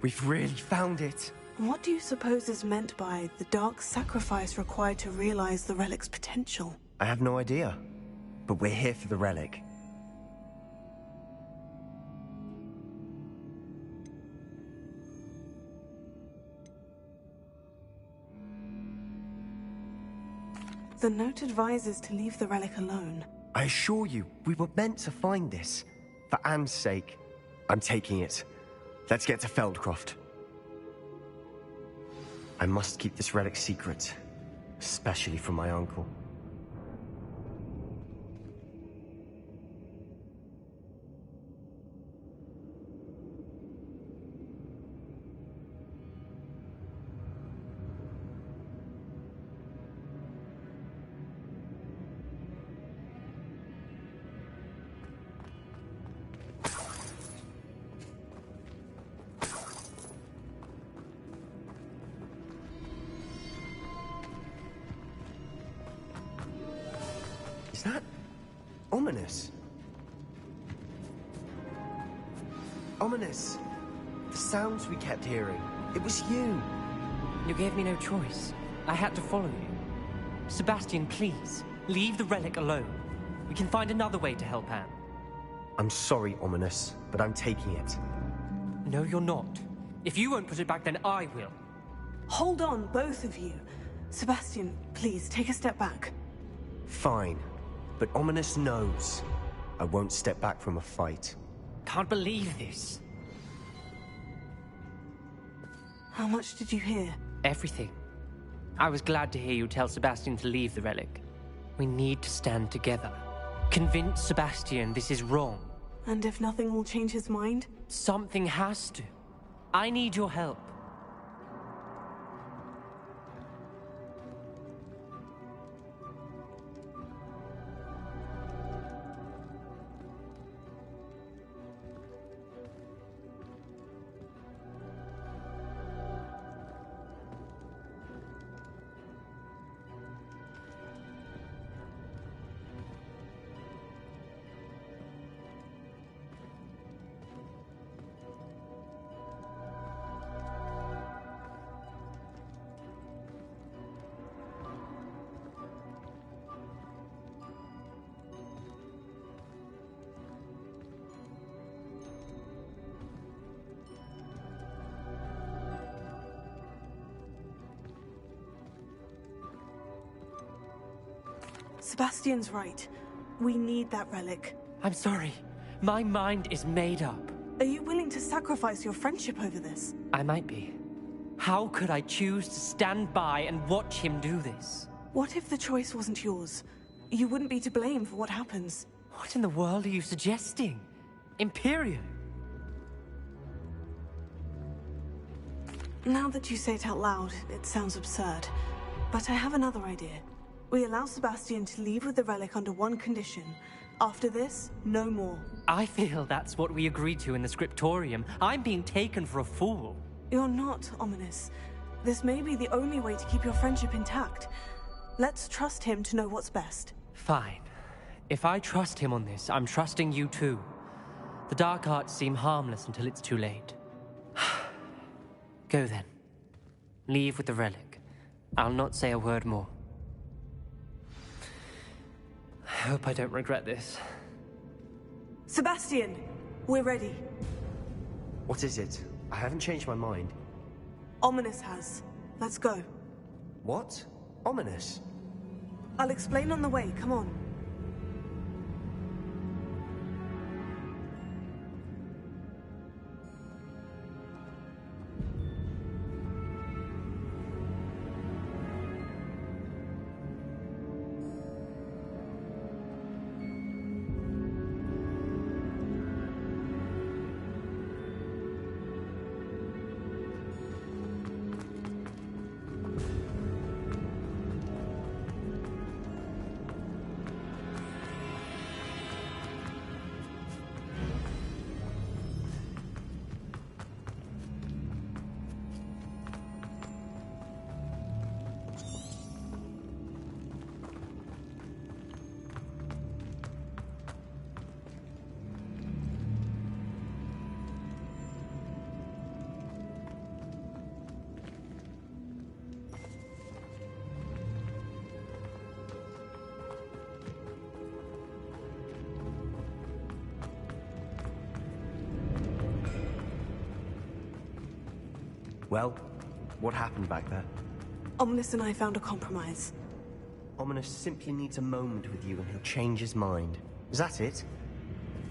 I: We've really found it.
D: What do you suppose is meant by the dark sacrifice required to realize the relic's potential?
I: I have no idea. But we're here for the relic.
D: The note advises to leave the relic alone.
I: I assure you, we were meant to find this. For Anne's sake. I'm taking it. Let's get to Feldcroft. I must keep this relic secret. Especially from my uncle. Is that ominous? Ominous. The sounds we kept hearing. It was you.
J: You gave me no choice. I had to follow you. Sebastian, please, leave the relic alone. We can find another way to help Anne.
I: I'm sorry, Ominous, but I'm taking it.
J: No, you're not. If you won't put it back, then I will.
D: Hold on, both of you. Sebastian, please, take a step back.
I: Fine. But Ominous knows. I won't step back from a fight.
J: Can't believe this.
D: How much did you hear?
J: Everything. I was glad to hear you tell Sebastian to leave the relic. We need to stand together. Convince Sebastian this is wrong.
D: And if nothing will change his mind?
J: Something has to. I need your help.
D: Sebastian's right. We need that relic.
J: I'm sorry. My mind is made up.
D: Are you willing to sacrifice your friendship over this?
J: I might be. How could I choose to stand by and watch him do this?
D: What if the choice wasn't yours? You wouldn't be to blame for what happens.
J: What in the world are you suggesting? Imperium?
D: Now that you say it out loud, it sounds absurd. But I have another idea. We allow Sebastian to leave with the relic under one condition. After this, no more.
J: I feel that's what we agreed to in the scriptorium. I'm being taken for a fool.
D: You're not, Ominous. This may be the only way to keep your friendship intact. Let's trust him to know what's best.
J: Fine. If I trust him on this, I'm trusting you too. The dark arts seem harmless until it's too late. Go then. Leave with the relic. I'll not say a word more. I hope I don't regret this.
D: Sebastian! We're ready.
I: What is it? I haven't changed my mind.
D: Ominous has. Let's go.
I: What? Ominous?
D: I'll explain on the way. Come on.
I: Well, what happened back there?
D: Ominous and I found a compromise.
I: Ominous simply needs a moment with you and he'll change his mind. Is that it?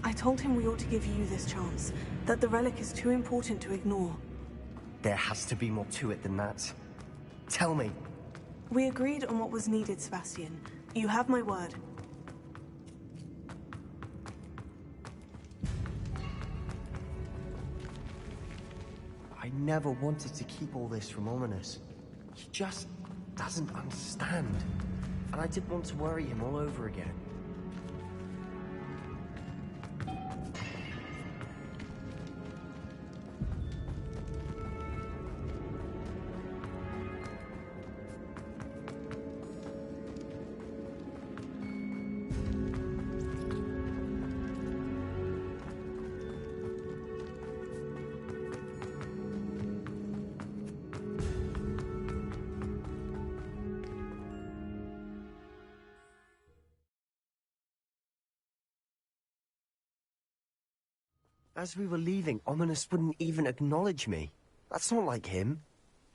D: I told him we ought to give you this chance, that the relic is too important to ignore.
I: There has to be more to it than that. Tell me.
D: We agreed on what was needed, Sebastian. You have my word.
I: I never wanted to keep all this from Ominous. He just doesn't understand. And I didn't want to worry him all over again. As we were leaving, Ominous wouldn't even acknowledge me. That's not like him.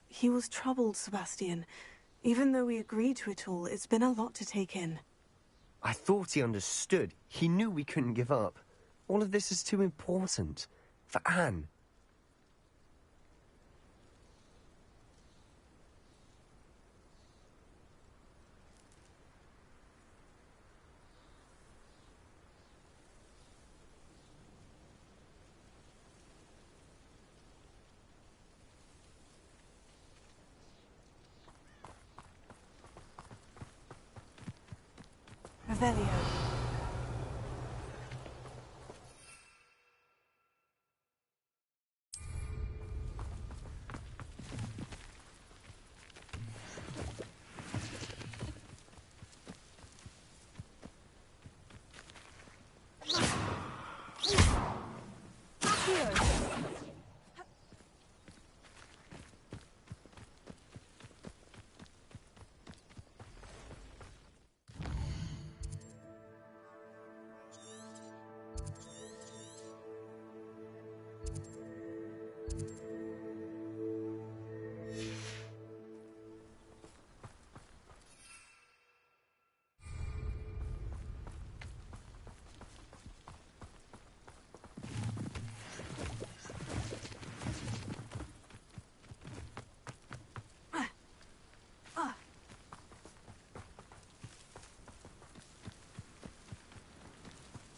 D: He was troubled, Sebastian. Even though we agreed to it all, it's been a lot to take in.
I: I thought he understood. He knew we couldn't give up. All of this is too important. For Anne.
D: Revelio.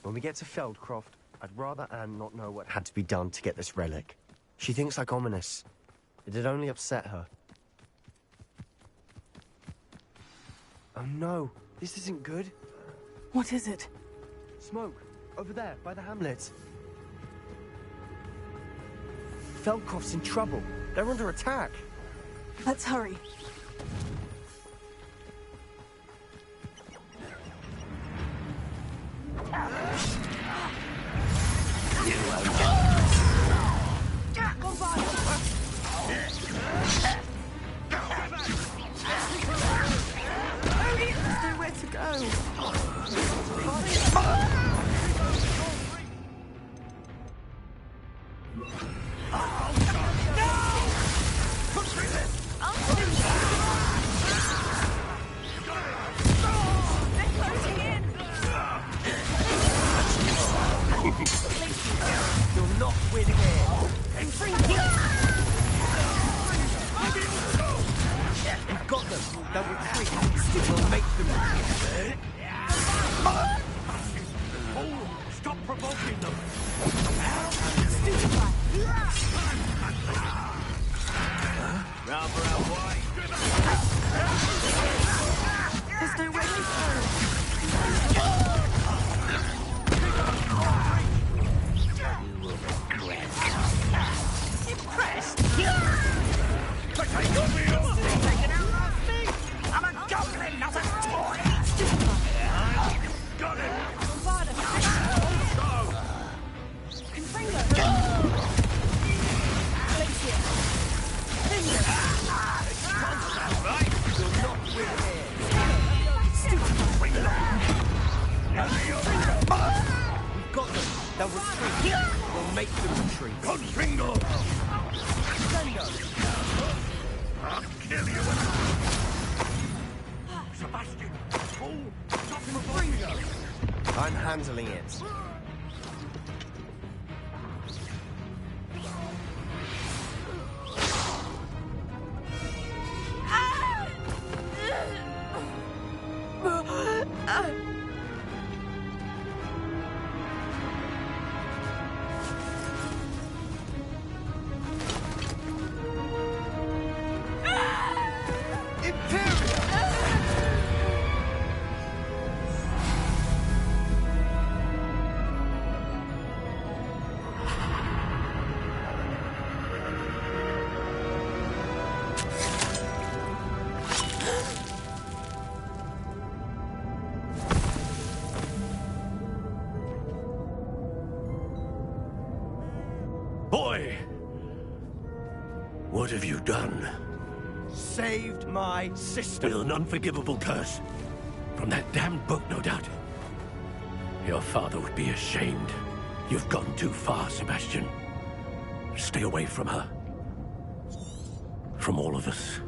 I: When we get to Feldcroft, I'd rather Anne not know what had to be done to get this relic. She thinks like Ominous. It'd only upset her. Oh no, this isn't good.
D: What is it?
I: Smoke, over there, by the hamlet. Feldcroft's in trouble. They're under attack.
D: Let's hurry.
E: They'll retreat. We'll make them retreat. Gryffindor!
H: I'll kill you! Sebastian! Fool! Stop him before you go!
I: I'm handling it.
K: Boy! What have you done?
I: Saved my sister.
K: With an unforgivable curse. From that damned book, no doubt. Your father would be ashamed. You've gone too far, Sebastian. Stay away from her. From all of us.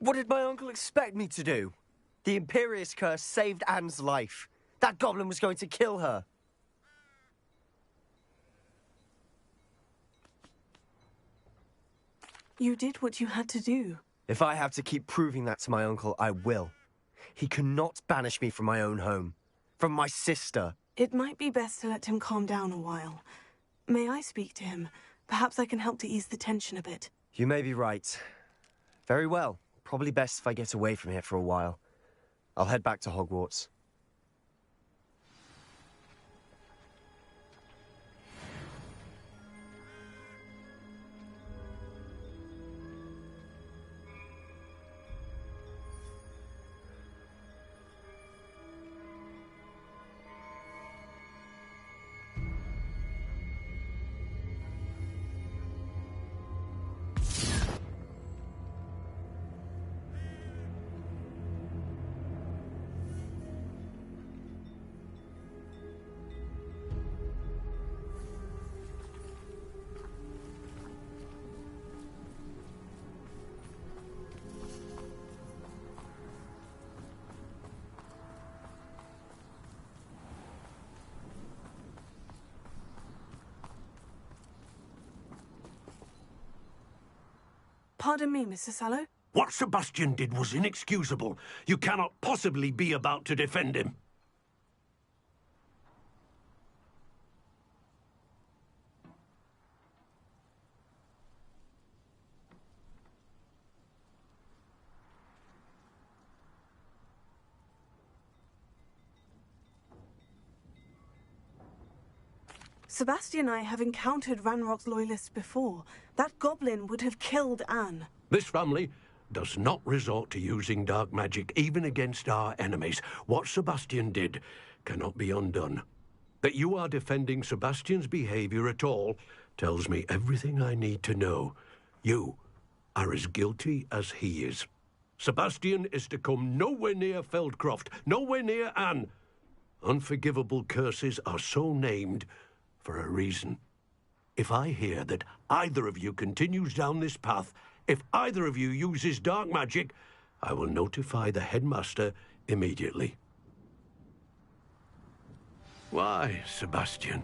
I: What did my uncle expect me to do? The Imperious curse saved Anne's life. That goblin was going to kill her.
D: You did what you had to do.
I: If I have to keep proving that to my uncle, I will. He cannot banish me from my own home. From my sister.
D: It might be best to let him calm down a while. May I speak to him? Perhaps I can help to ease the tension a bit.
I: You may be right. Very well. Probably best if I get away from here for a while. I'll head back to Hogwarts.
D: Pardon me, Mr. Sallow?
K: What Sebastian did was inexcusable. You cannot possibly be about to defend him.
D: Sebastian and I have encountered Ranrock's loyalists before. That goblin would have killed Anne.
K: This family does not resort to using dark magic even against our enemies. What Sebastian did cannot be undone. That you are defending Sebastian's behavior at all tells me everything I need to know. You are as guilty as he is. Sebastian is to come nowhere near Feldcroft, nowhere near Anne. Unforgivable curses are so named for a reason. If I hear that either of you continues down this path, if either of you uses dark magic, I will notify the headmaster immediately. Why, Sebastian?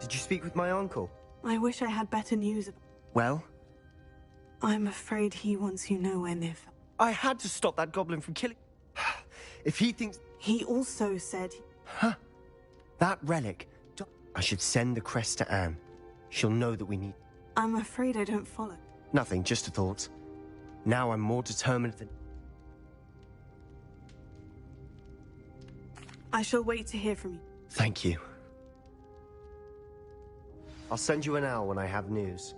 I: Did you speak with my uncle?
D: I wish I had better news.
I: Well?
D: I'm afraid he wants you nowhere near.
I: I had to stop that goblin from killing... If he thinks...
D: He also said...
I: Huh? That relic... I should send the crest to Anne. She'll know that we need...
D: I'm afraid I don't follow.
I: Nothing, just a thought. Now I'm more determined than...
D: I shall wait to hear from you.
I: Thank you. I'll send you an owl when I have news.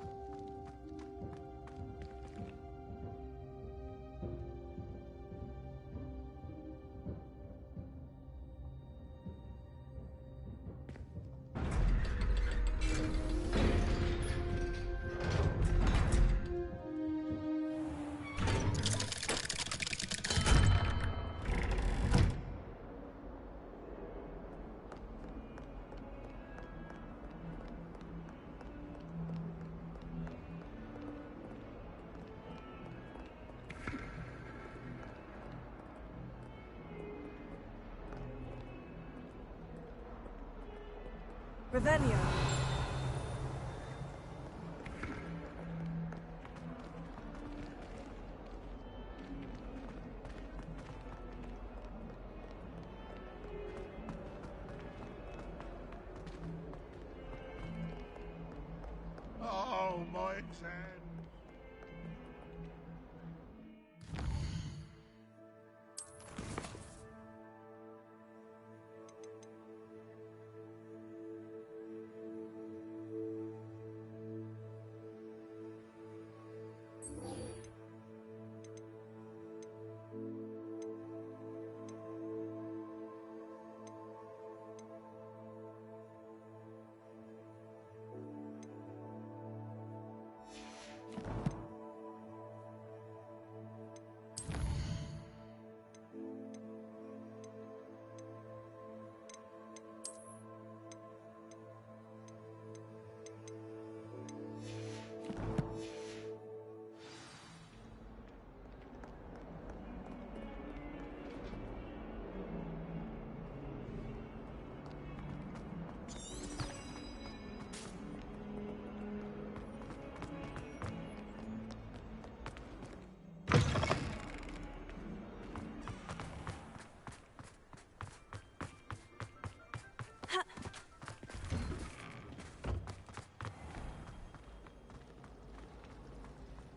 D: Revelio.
H: Oh, my exams.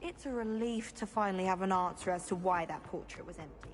L: It's a relief to finally have an answer as to why that portrait was empty.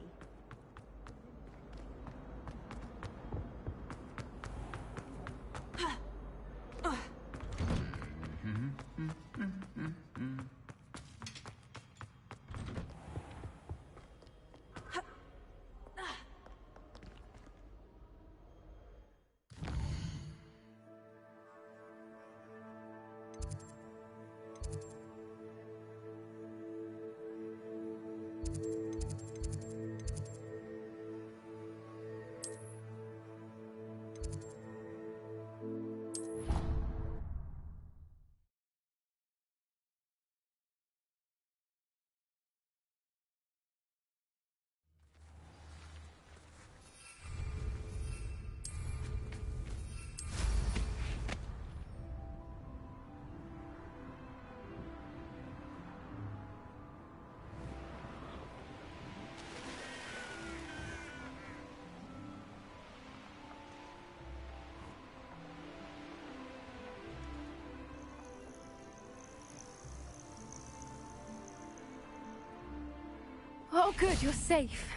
A: Oh, good, you're safe.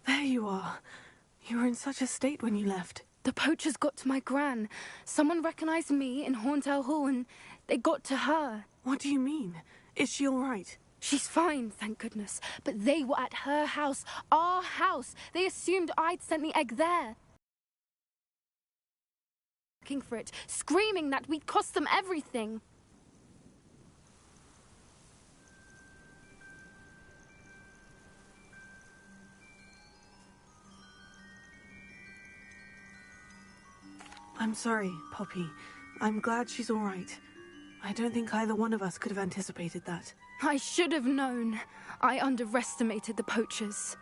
D: There you are. You were in such a state when you left.
A: The poachers got to my gran. Someone recognized me in Horntail Hall and they got to her.
D: What do you mean? Is she all right?
A: She's fine, thank goodness. But they were at her house, our house. They assumed I'd sent the egg there. Looking for it, screaming that we'd cost them everything.
D: I'm sorry, Poppy. I'm glad she's all right. I don't think either one of us could have anticipated that.
A: I should have known. I underestimated the poachers.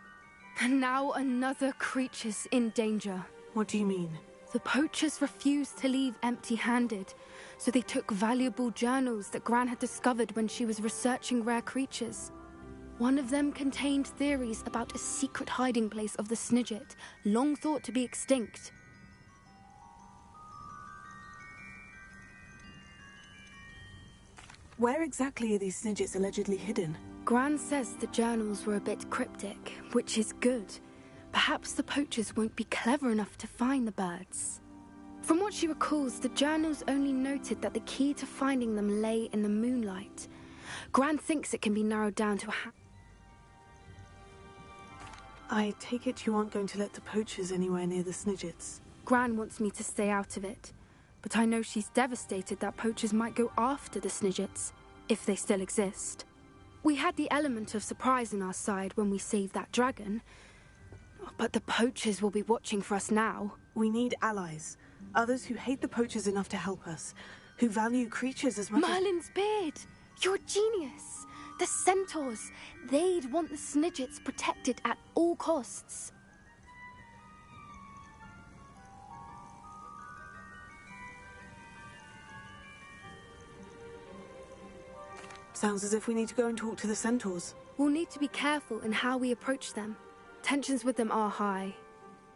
A: And now another creature's in danger.
D: What do you mean?
A: The poachers refused to leave empty-handed, so they took valuable journals that Gran had discovered when she was researching rare creatures. One of them contained theories about a secret hiding place of the Snidget, long thought to be extinct.
D: Where exactly are these Snidgets allegedly hidden?
A: Gran says the journals were a bit cryptic, which is good. Perhaps the poachers won't be clever enough to find the birds. From what she recalls, the journals only noted that the key to finding them lay in the moonlight. Gran thinks it can be narrowed down to a
D: I take it you aren't going to let the poachers anywhere near the Snidgets.
A: Gran wants me to stay out of it, but I know she's devastated that poachers might go after the Snidgets, if they still exist. We had the element of surprise on our side when we saved that dragon, but the poachers will be watching for us now.
D: We need allies. Others who hate the poachers enough to help us. Who value creatures as much as...
A: Merlin's beard! You're a genius! The centaurs! They'd want the Snidgets protected at all costs.
D: Sounds as if we need to go and talk to the centaurs.
A: We'll need to be careful in how we approach them. Tensions with them are high.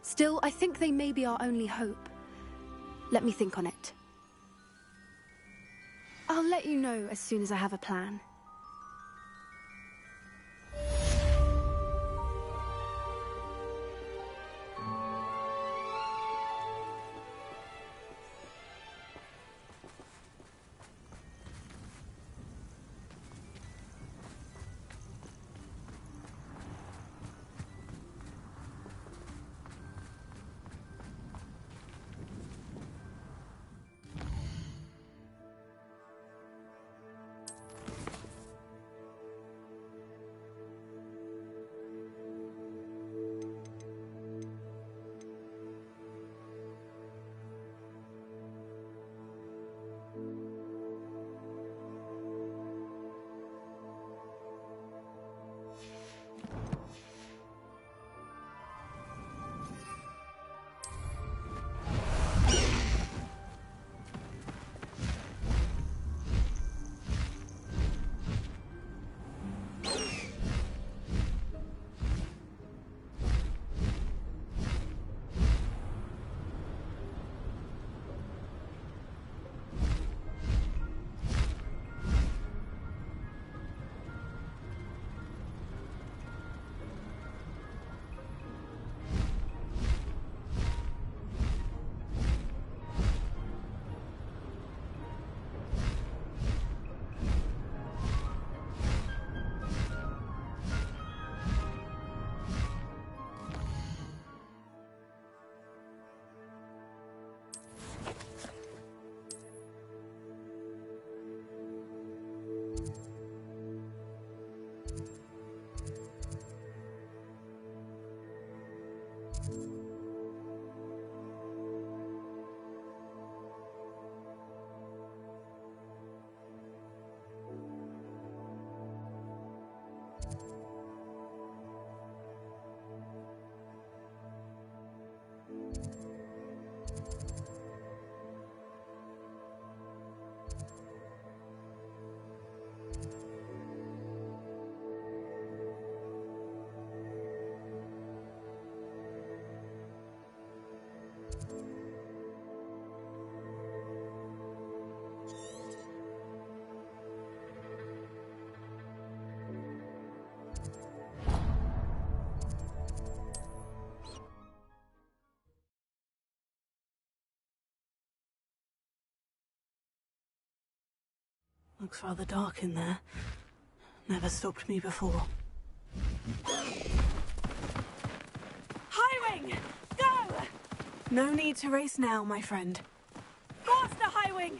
A: Still, I think they may be our only hope. Let me think on it. I'll let you know as soon as I have a plan.
D: Looks rather dark in there. Never stopped me before.
L: Highwing! Go!
D: No need to race now, my friend.
L: Faster, Highwing!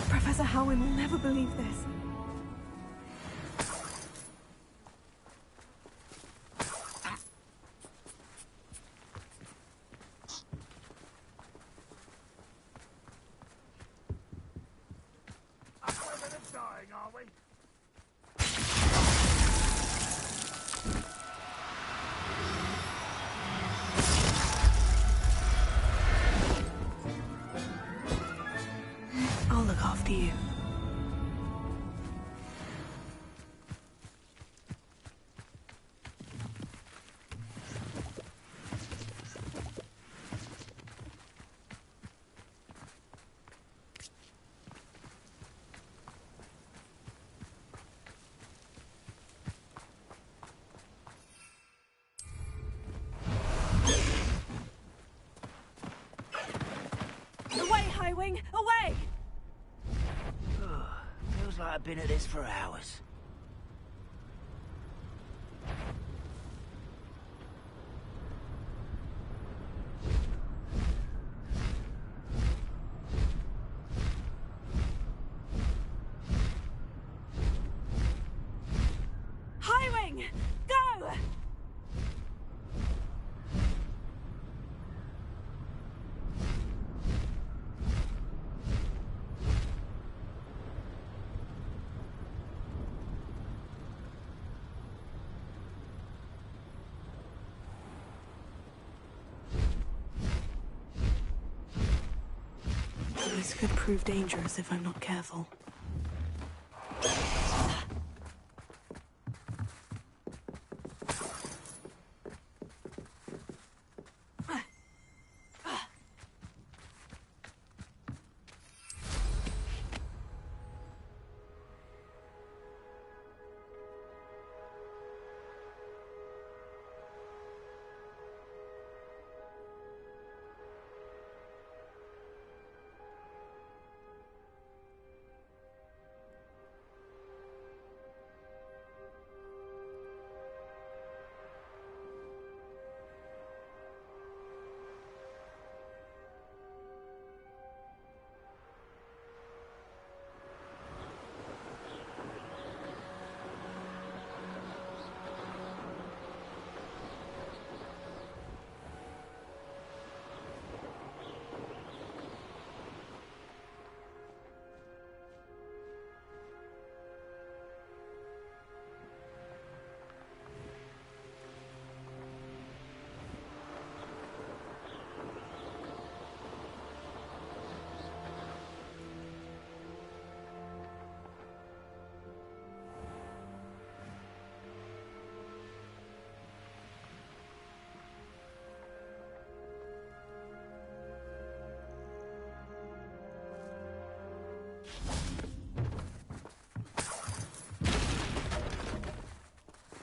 D: Professor Howin will never believe this.
H: Dying, are we?
D: I'll look after you. Away, Highwing! Away!
E: Feels like I've been at this for hours.
D: Highwing! Go! This could prove dangerous if I'm not careful.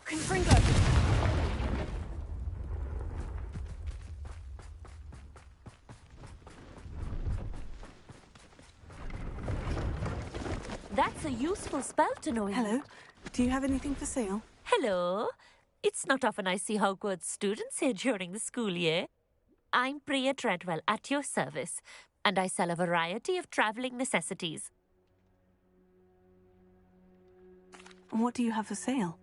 D: Confringo!
F: That's a useful spell to know.
D: Hello. Do you have anything for sale?
F: Hello. It's not often I see Hogwarts students here during the school year. I'm Priya Treadwell, at your service, and I sell a variety of traveling necessities.
D: What do you have for sale?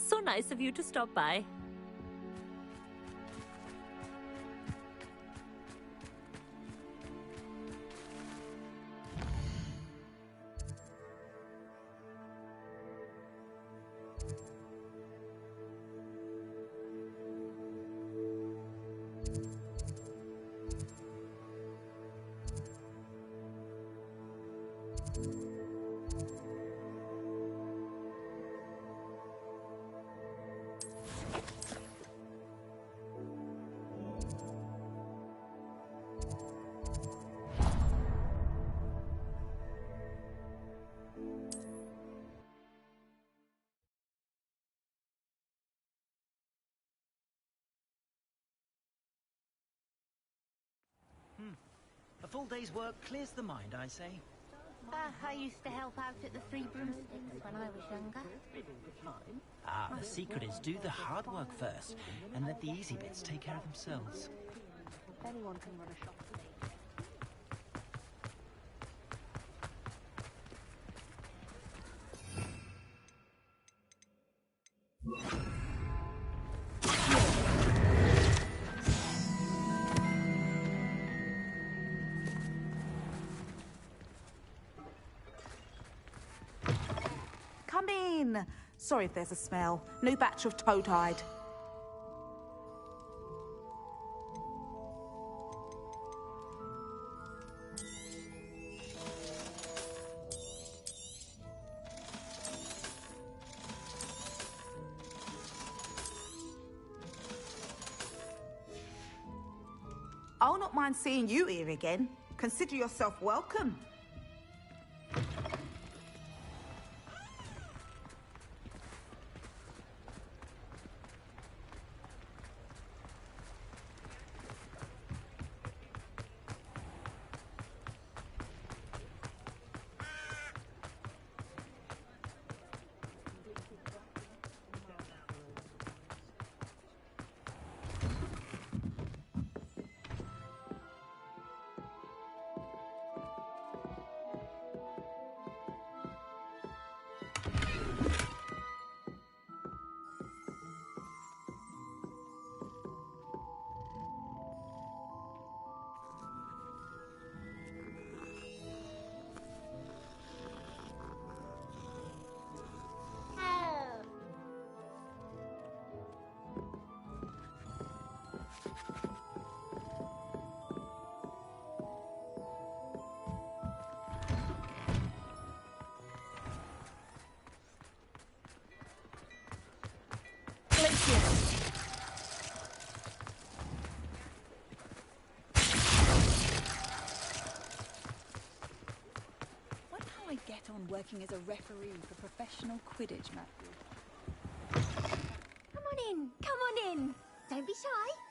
F: So nice of you to stop by.
E: A full day's work clears the mind, I say.
G: I used to help out at the Three Broomsticks when I was younger.
E: Ah, the secret is do the hard work first, and let the easy bits take care of themselves.
L: Anyone can run a shop.
C: Come in. Sorry if there's a smell. New batch of toad-hide. I'll not mind seeing you here again. Consider yourself welcome.
M: Wonder how I get on working as a referee for professional Quidditch matches.
G: Come on in. Come on in. Don't be shy.